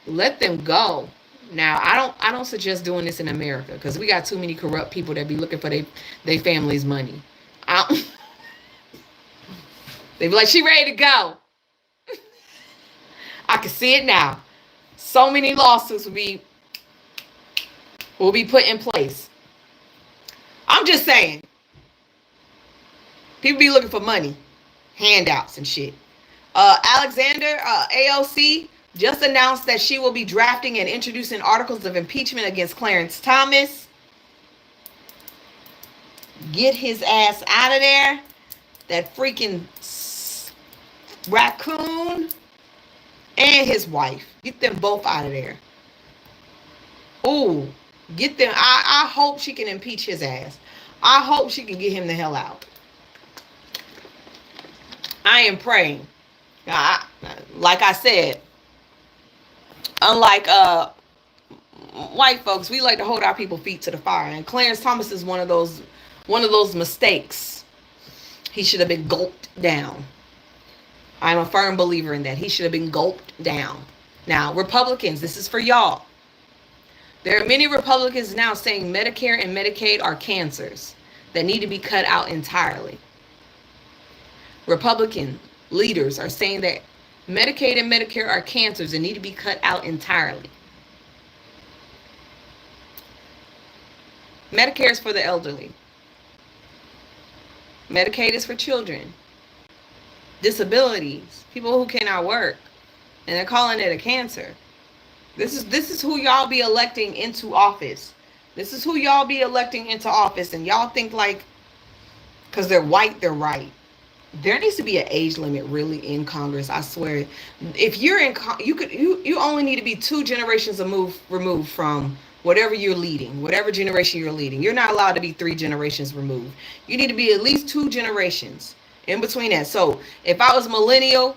let them go. Now, I don't suggest doing this in America because we got too many corrupt people that be looking for their family's money. They be like, she ready to go. I can see it now. So many lawsuits will be put in place. I'm just saying. People be looking for money, handouts and shit. Alexander, AOC, just announced that she will be drafting and introducing articles of impeachment against Clarence Thomas. Get his ass out of there. That freaking raccoon and his wife. Get them both out of there. Ooh, get them. I hope she can impeach his ass. I hope she can get him the hell out. I am praying. Like I said, unlike white folks, we like to hold our people's feet to the fire. And Clarence Thomas is one of those mistakes. He should have been gulped down. I'm a firm believer in that. He should have been gulped down. Now, Republicans, this is for y'all. There are many Republicans now saying Medicare and Medicaid are cancers that need to be cut out entirely. Republican leaders are saying that Medicaid and Medicare are cancers and need to be cut out entirely. Medicare is for the elderly. Medicaid is for children. Disabilities, people who cannot work, and they're calling it a cancer. This is who y'all be electing into office. This is who y'all be electing into office, and y'all think like, because they're white, they're right. There needs to be an age limit really in Congress. I swear. If you're in, you only need to be 2 generations removed from whatever you're leading, whatever generation you're leading. You're not allowed to be 3 generations removed. You need to be at least 2 generations in between that. So if I was a millennial,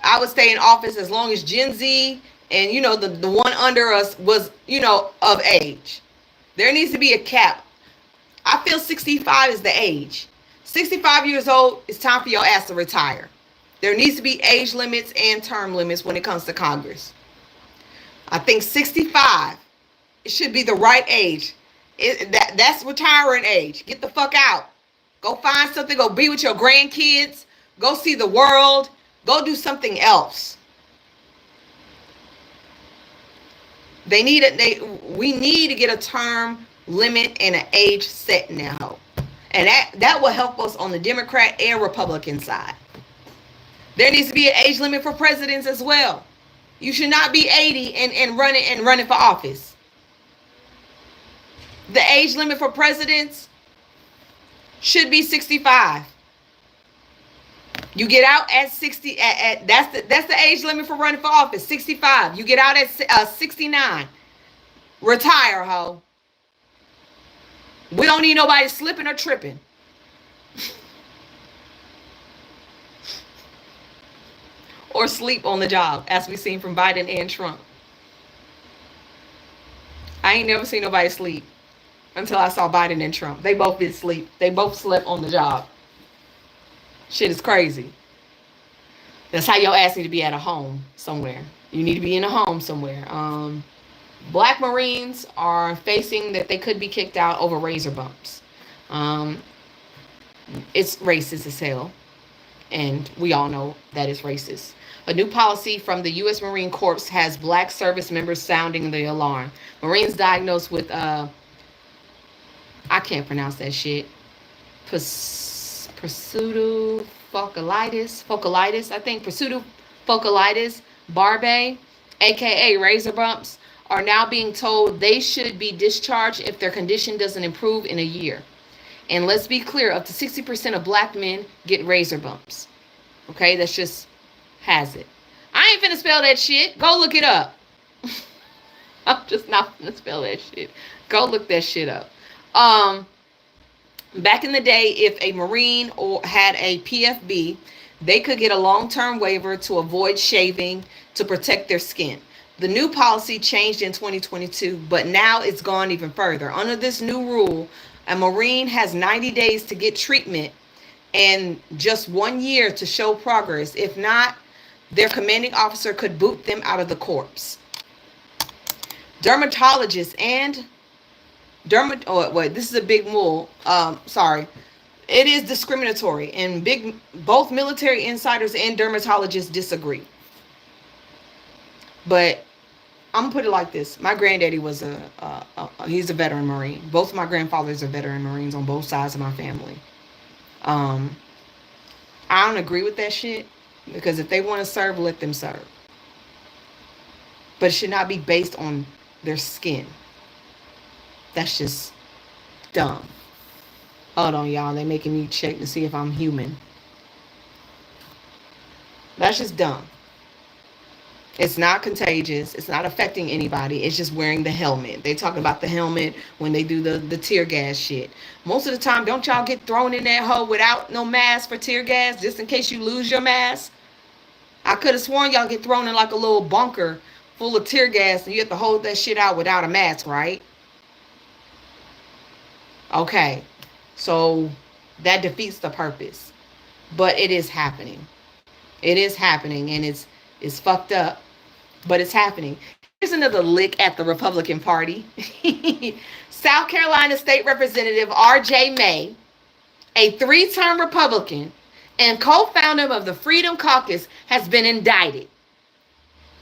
I would stay in office as long as Gen Z and, you know, the one under us was, you know, of age. There needs to be a cap. I feel 65 is the age. 65 years old, it's time for your ass to retire. There needs to be age limits and term limits when it comes to Congress. I think 65 should be the right age. That's retiring age. Get the fuck out. Go find something. Go be with your grandkids. Go see the world. Go do something else. We need to get a term limit and an age set now. And that will help us on the Democrat and Republican side. There needs to be an age limit for presidents as well. You should not be 80 and running for office. The age limit for presidents should be 65. You get out at 60. That's the age limit for running for office. 65. You get out at 69. Retire, ho. We don't need nobody slipping or tripping. Or sleep on the job, as we've seen from Biden and Trump. I ain't never seen nobody sleep until I saw Biden and Trump. They both did sleep. They both slept on the job. Shit is crazy. That's how your ass need to be at a home somewhere. You need to be in a home somewhere. Black Marines are facing that they could be kicked out over razor bumps. It's racist as hell. And we all know that it's racist. A new policy from the U.S. Marine Corps has black service members sounding the alarm. Marines diagnosed with, I can't pronounce that shit, pseudofocalitis, I think, pseudofocalitis barbae, aka razor bumps, are now being told they should be discharged if their condition doesn't improve in a year. And let's be clear, up to 60% of black men get razor bumps. Okay, that's just has it. I ain't finna spell that shit. Go look it up. I'm just not finna spell that shit. Go look that shit up. Back in the day, if a Marine or had a PFB, they could get a long-term waiver to avoid shaving to protect their skin. The new policy changed in 2022, but now it's gone even further. Under this new rule, a Marine has 90 days to get treatment and just 1 year to show progress. If not, their commanding officer could boot them out of the corps. Dermatologists and this is a big rule. It is discriminatory, and both military insiders and dermatologists disagree. But I'm gonna put it like this: my granddaddy was he's a veteran Marine. Both of my grandfathers are veteran Marines on both sides of my family. I don't agree with that shit, because if they want to serve, let them serve. But it should not be based on their skin. That's just dumb. Hold on, y'all. They're making me check to see if I'm human. That's just dumb. It's not contagious. It's not affecting anybody. It's just wearing the helmet. They talking about the helmet when they do the tear gas shit. Most of the time, don't y'all get thrown in that hole without no mask for tear gas, just in case you lose your mask? I could have sworn y'all get thrown in like a little bunker full of tear gas and you have to hold that shit out without a mask, right? Okay, so that defeats the purpose. But it is happening. It is happening, and it's fucked up, but it's happening. Here's another lick at the Republican Party. South Carolina State Representative R.J. May, a 3-term Republican, and co-founder of the Freedom Caucus, has been indicted.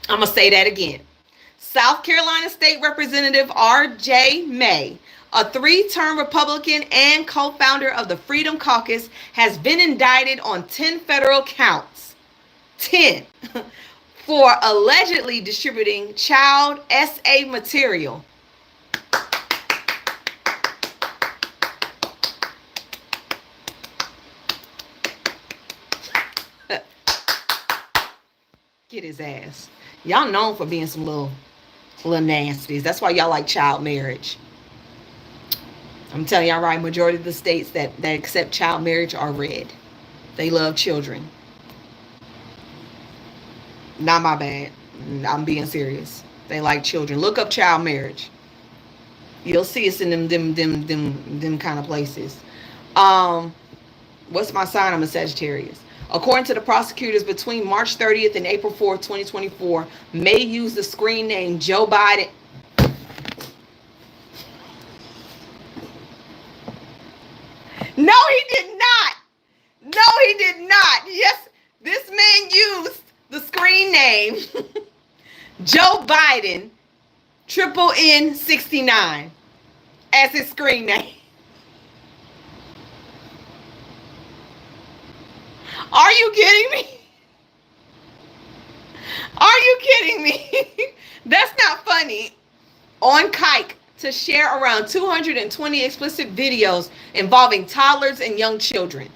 I'm going to say that again. South Carolina State Representative R.J. May, a 3-term Republican and co-founder of the Freedom Caucus, has been indicted on 10 federal counts. 10. For allegedly distributing child SA material. Get his ass. Y'all known for being some little nasties. That's why y'all like child marriage. I'm telling y'all right, majority of the states that accept child marriage are red. They love children. Not my bad. I'm being serious. They like children. Look up child marriage. You'll see us in them kind of places. What's my sign? I'm a Sagittarius. According to the prosecutors, between March 30th and April 4th, 2024, May used the screen name Joe Biden. No, he did not. No, he did not. Yes, this man used the screen name Joe Biden N69 as his screen name. Are you kidding me? Are you kidding me? That's not funny. On Kike to share around 220 explicit videos involving toddlers and young children.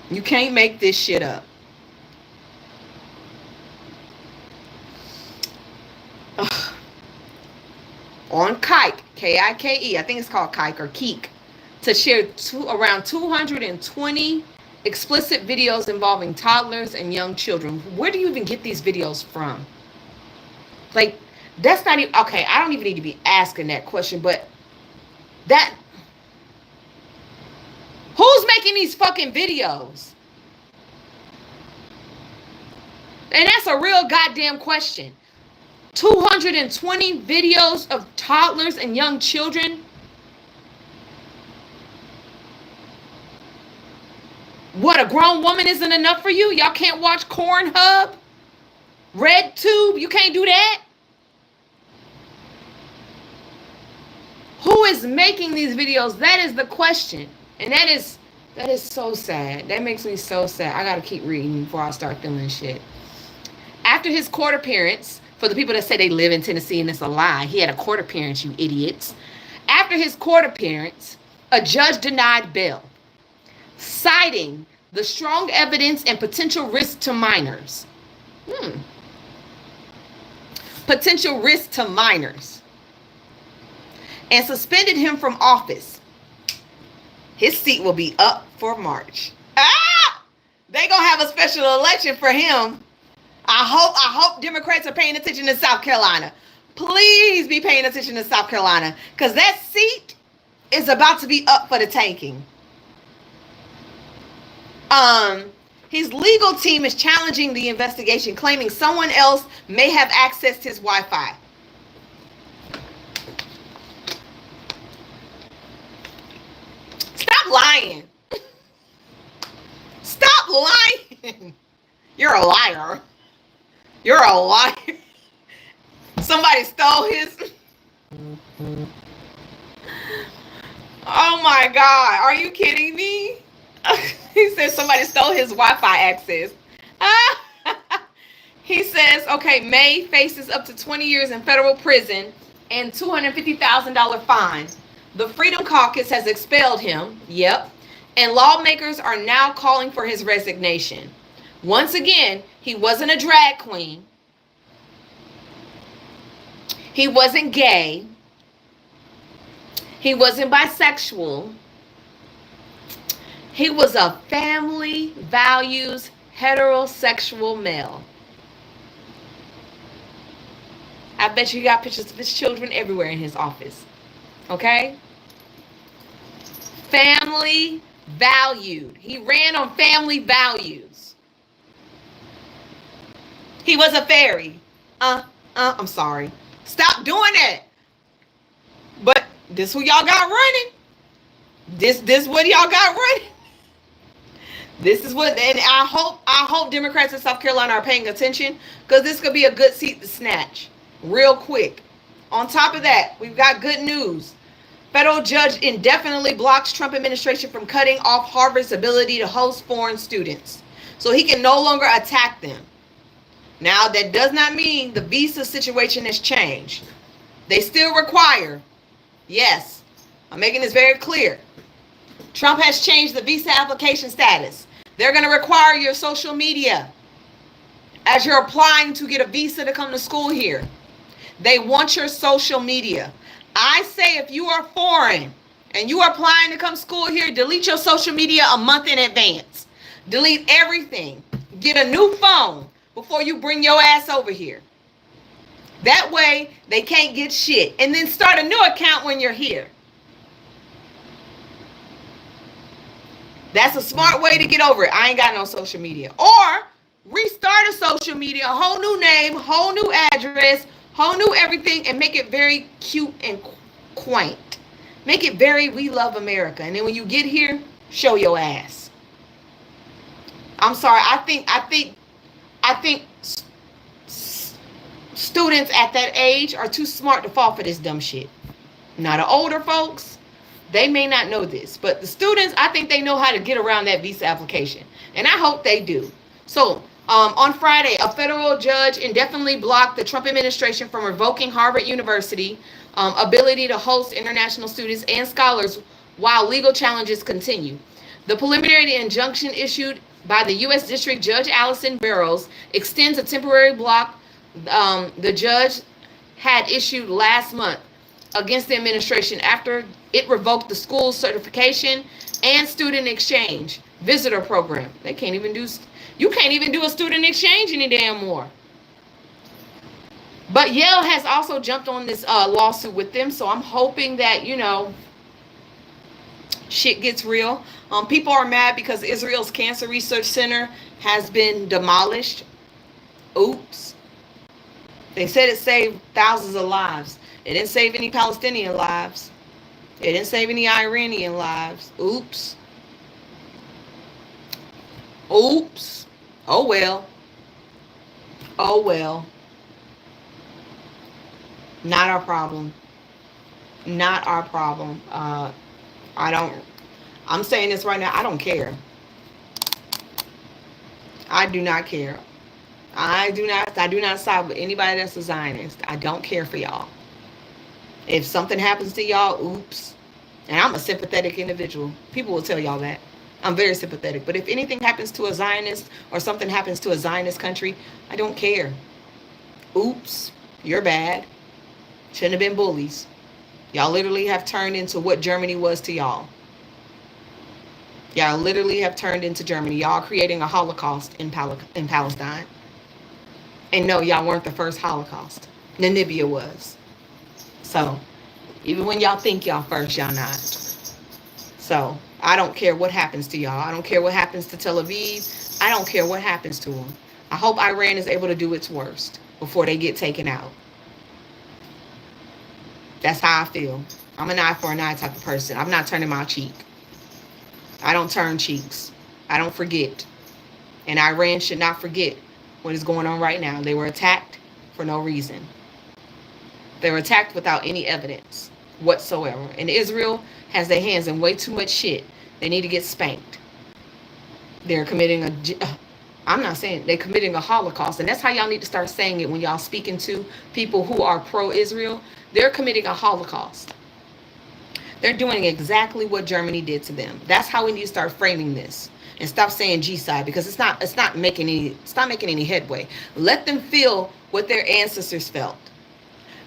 You can't make this shit up. Ugh. On Kike, K-I-K-E, I think it's called Kike or Keek, to share around 220 explicit videos involving toddlers and young children. Where do you even get these videos from? Like, that's not even, okay, I don't even need to be asking that question, but that, who's making these fucking videos? And that's a real goddamn question. 220 videos of toddlers and young children. What, a grown woman isn't enough for you? Y'all can't watch Pornhub? RedTube? You can't do that? Who is making these videos? That is the question. And that is so sad. That makes me so sad. I gotta keep reading before I start feeling shit. After his court appearance, for the people that say they live in Tennessee and it's a lie, he had a court appearance, you idiots. After his court appearance, a judge denied bail, citing the strong evidence and potential risk to minors. Potential risk to minors. And suspended him from office. His seat will be up for March. They gonna have a special election for him. I hope Democrats are paying attention to South Carolina. Please be paying attention to South Carolina, because that seat is about to be up for the taking. His legal team is challenging the investigation, claiming someone else may have accessed his Wi-Fi. Stop lying. Stop lying. You're a liar. You're a liar. Somebody stole his. Oh my God. Are you kidding me? He says somebody stole his Wi-Fi access. He says, okay, May faces up to 20 years in federal prison and $250,000 fine. The Freedom Caucus has expelled him. Yep. And lawmakers are now calling for his resignation. Once again, he wasn't a drag queen. He wasn't gay. He wasn't bisexual. He was a family values heterosexual male. I bet you got pictures of his children everywhere in his office. Okay? Family valued. He ran on family values. He was a fairy. I'm sorry. Stop doing that. But this who y'all got running. This what y'all got running. This is what, and I hope Democrats in South Carolina are paying attention, because this could be a good seat to snatch real quick. On top of that, we've got good news. Federal judge indefinitely blocks Trump administration from cutting off Harvard's ability to host foreign students, so he can no longer attack them. Now, that does not mean the visa situation has changed. They still require, yes, I'm making this very clear. Trump has changed the visa application status. They're going to require your social media as you're applying to get a visa to come to school here. They want your social media. I say if you are foreign and you are applying to come school here, delete your social media a month in advance. Delete everything. Get a new phone before you bring your ass over here. That way they can't get shit. And then start a new account when you're here. That's a smart way to get over it. I ain't got no social media. Or restart a social media, a whole new name, whole new address, whole new everything, and make it very cute and quaint. Make it very, we love America. And then when you get here, show your ass. I'm sorry. I think students at that age are too smart to fall for this dumb shit. Now the older folks, they may not know this, but the students, I think they know how to get around that visa application. And I hope they do. So on Friday, a federal judge indefinitely blocked the Trump administration from revoking Harvard University ability to host international students and scholars while legal challenges continue. The preliminary injunction issued by the U.S. District Judge Allison Barrows extends a temporary block the judge had issued last month against the administration after it revoked the school's certification and student exchange visitor program. They can't even do, you can't even do a student exchange any damn more. But Yale has also jumped on this lawsuit with them, so I'm hoping that, you know, shit gets real. People are mad because Israel's Cancer Research Center has been demolished. Oops. They said it saved thousands of lives. It didn't save any Palestinian lives. It didn't save any Iranian lives. Oops. Oops. Oh well. Oh well. Not our problem. Not our problem. I'm saying this right now. I don't care. I do not care. I do not side with anybody that's a Zionist. I don't care for y'all. If something happens to y'all, oops. And I'm a sympathetic individual. People will tell y'all that. I'm very sympathetic. But if anything happens to a Zionist or something happens to a Zionist country, I don't care. Oops. You're bad. Shouldn't have been bullies. Y'all literally have turned into what Germany was to y'all. Y'all literally have turned into Germany. Y'all creating a Holocaust in Palestine. And no, y'all weren't the first Holocaust. Namibia was. So, even when y'all think y'all first, y'all not. So, I don't care what happens to y'all. I don't care what happens to Tel Aviv. I don't care what happens to them. I hope Iran is able to do its worst before they get taken out. That's how I feel. I'm an eye for an eye type of person. I'm not turning my cheek. I don't turn cheeks. I don't forget. And Iran should not forget what is going on right now. They were attacked for no reason. They were attacked without any evidence whatsoever. And Israel has their hands in way too much shit. They need to get spanked. They're committing I'm not saying they're committing a Holocaust. And that's how y'all need to start saying it when y'all speaking to people who are pro-Israel. They're committing a Holocaust. They're doing exactly what Germany did to them. That's how we need to start framing this. And stop saying G-side, because it's not making any headway. Let them feel what their ancestors felt.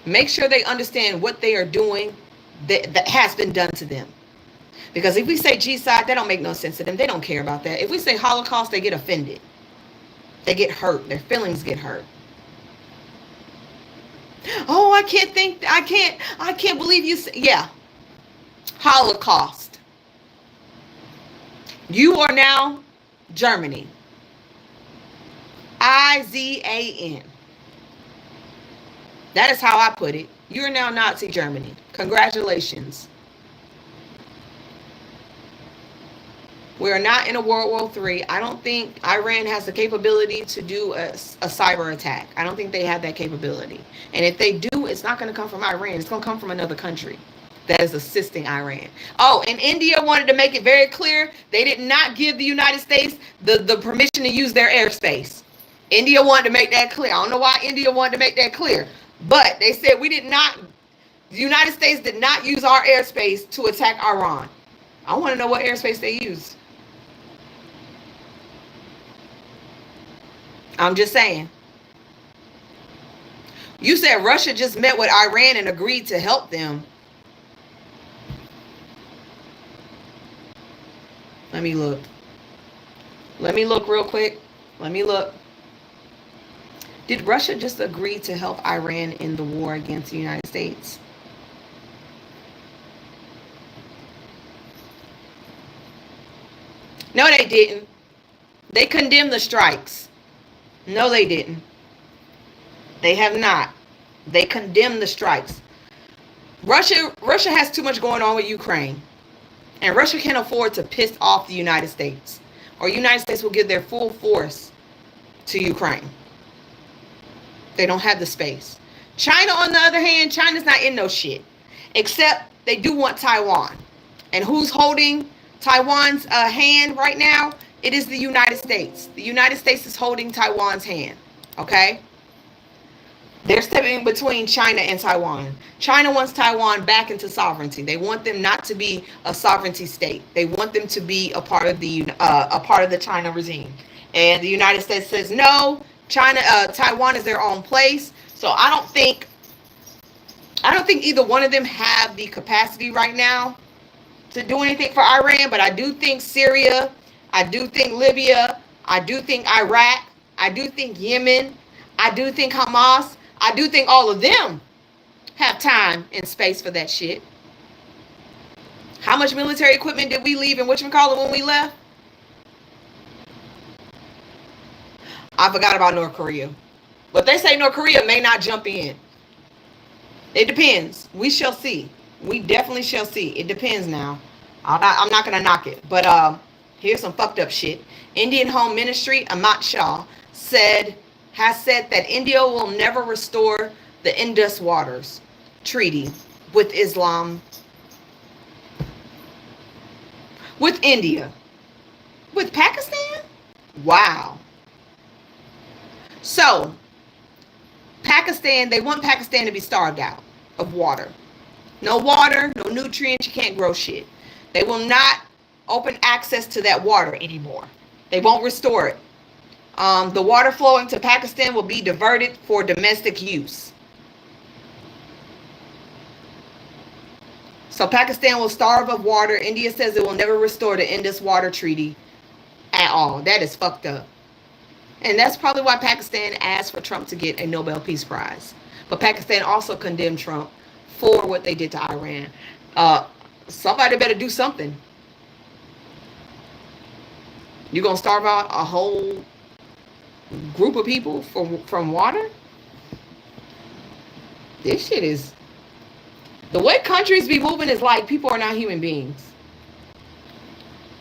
Make sure they understand what they are doing that has been done to them. Because if we say G-side, that don't make no sense to them. They don't care about that. If we say Holocaust, they get offended. They get hurt. Their feelings get hurt. Oh, I can't believe you. Yeah. Holocaust. You are now Germany. IZAN. That is how I put it. You're now Nazi Germany. Congratulations. We are not in a World War III. I don't think Iran has the capability to do a cyber attack. I don't think they have that capability. And if they do, it's not going to come from Iran. It's going to come from another country that is assisting Iran. Oh, and India wanted to make it very clear they did not give the United States the permission to use their airspace. India wanted to make that clear. I don't know why India wanted to make that clear. But they said the United States did not use our airspace to attack Iran. I want to know what airspace they used. I'm just saying. You said Russia just met with Iran and agreed to help them. Let me look. Let me look real quick. Let me look. Did Russia just agree to help Iran in the war against the United States? No, they didn't. They condemned the strikes. No, they didn't. They have not. They condemned the strikes. Russia has too much going on with Ukraine. And Russia can't afford to piss off the United States. Or the United States will give their full force to Ukraine. They don't have the space. China, on the other hand, China's not in no shit. Except they do want Taiwan. And who's holding Taiwan's hand right now? It is the United States. The United States is holding Taiwan's hand. Okay? They're stepping between China and Taiwan. China wants Taiwan back into sovereignty. They want them not to be a sovereignty state. They want them to be a part of the China regime. And the United States says no. Taiwan is their own place. So I don't think either one of them have the capacity right now to do anything for Iran. But I do think Syria, I do think Libya, I do think Iraq, I do think Yemen, I do think Hamas, I do think all of them have time and space for that shit. How much military equipment did we leave in whatchamacallit when we left? I forgot about North Korea. But they say North Korea may not jump in. It depends. We shall see. We definitely shall see. It depends now. I'm not going to knock it. But here's some fucked up shit. Indian Home Ministry, Amit Shah, has said that India will never restore the Indus Waters Treaty with Islam. With India. With Pakistan? Wow. So, Pakistan, they want Pakistan to be starved out of water. No water, no nutrients, you can't grow shit. They will not open access to that water anymore. They won't restore it. The water flowing to Pakistan will be diverted for domestic use. So Pakistan will starve of water. India says it will never restore the Indus Water Treaty at all. That is fucked up. And that's probably why Pakistan asked for Trump to get a Nobel Peace Prize. But Pakistan also condemned Trump for what they did to Iran. Somebody better do something. You're going to starve out a whole group of people from water? This shit is... The way countries be moving is like people are not human beings.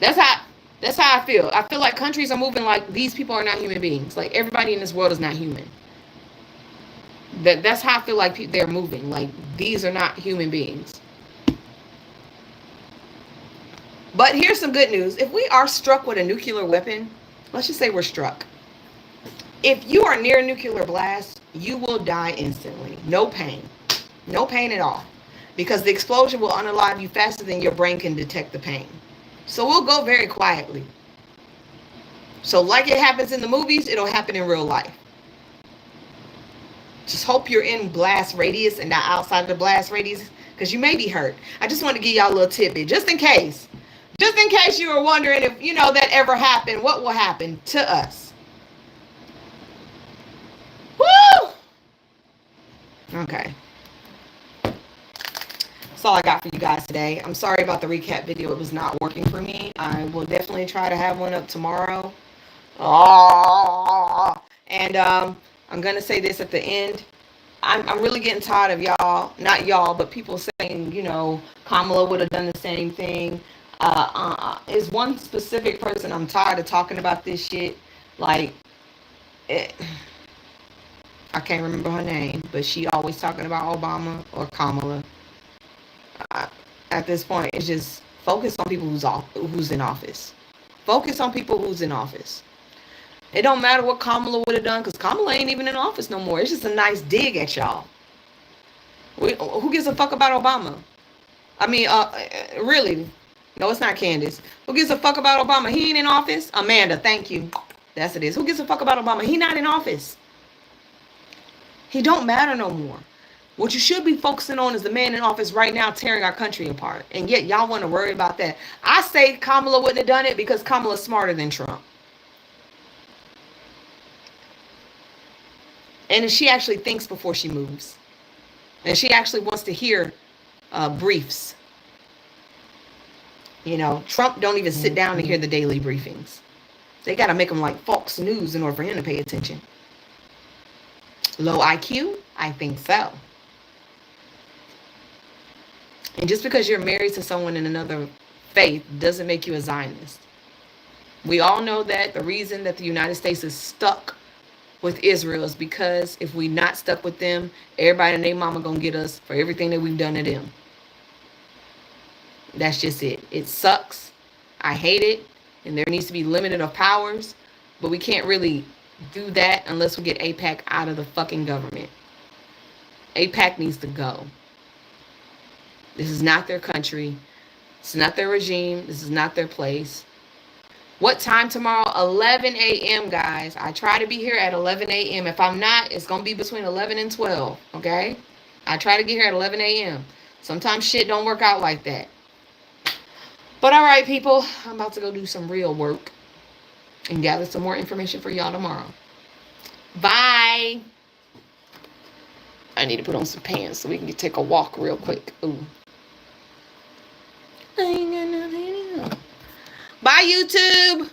That's how I feel. I feel like countries are moving like these people are not human beings. Like everybody in this world is not human. That's how I feel like they're moving. Like these are not human beings. But here's some good news. If we are struck with a nuclear weapon, let's just say we're struck. If you are near a nuclear blast, you will die instantly. No pain. No pain at all. Because the explosion will unalive you faster than your brain can detect the pain. So we'll go very quietly. So like it happens in the movies, it'll happen in real life. Just hope you're in blast radius and not outside the blast radius, because you may be hurt. I just want to give y'all a little tidbit, just in case. Just in case you were wondering if, that ever happened, what will happen to us. Woo! Okay. That's all I got for you guys today. I'm sorry about the recap video. It was not working for me. I will definitely try to have one up tomorrow. And I'm going to say this at the end. I'm really getting tired of y'all, not y'all, but people saying, Kamala would have done the same thing. Is one specific person. I'm tired of talking about this shit. Like, I can't remember her name, but she always talking about Obama or Kamala. At this point, it's just focus on people who's in office. Focus on people who's in office. It don't matter what Kamala would have done, because Kamala ain't even in office no more. It's just a nice dig at y'all. Who gives a fuck about Obama? I mean, really? No, it's not Candace. Who gives a fuck about Obama? He ain't in office? Amanda, thank you. That's it is. Who gives a fuck about Obama? He not in office. He don't matter no more. What you should be focusing on is the man in office right now tearing our country apart. And yet y'all want to worry about that. I say Kamala wouldn't have done it because Kamala's smarter than Trump. And she actually thinks before she moves. And she actually wants to hear briefs. You know, Trump don't even sit down to hear the daily briefings. They got to make them like Fox News in order for him to pay attention. Low IQ? I think so. And just because you're married to someone in another faith doesn't make you a Zionist. We all know that the reason that the United States is stuck with Israel is because if we not stuck with them, everybody and their mama gonna get us for everything that we've done to them. That's just it. It sucks. I hate it. And there needs to be limited of powers. But we can't really do that unless we get AIPAC out of the fucking government. AIPAC needs to go. This is not their country. It's not their regime. This is not their place. What time tomorrow? 11 a.m., guys. I try to be here at 11 a.m. If I'm not, it's going to be between 11 and 12, okay? I try to get here at 11 a.m. Sometimes shit don't work out like that. But all right, people, I'm about to go do some real work and gather some more information for y'all tomorrow. Bye. I need to put on some pants so we can take a walk real quick. Ooh. Bye, YouTube.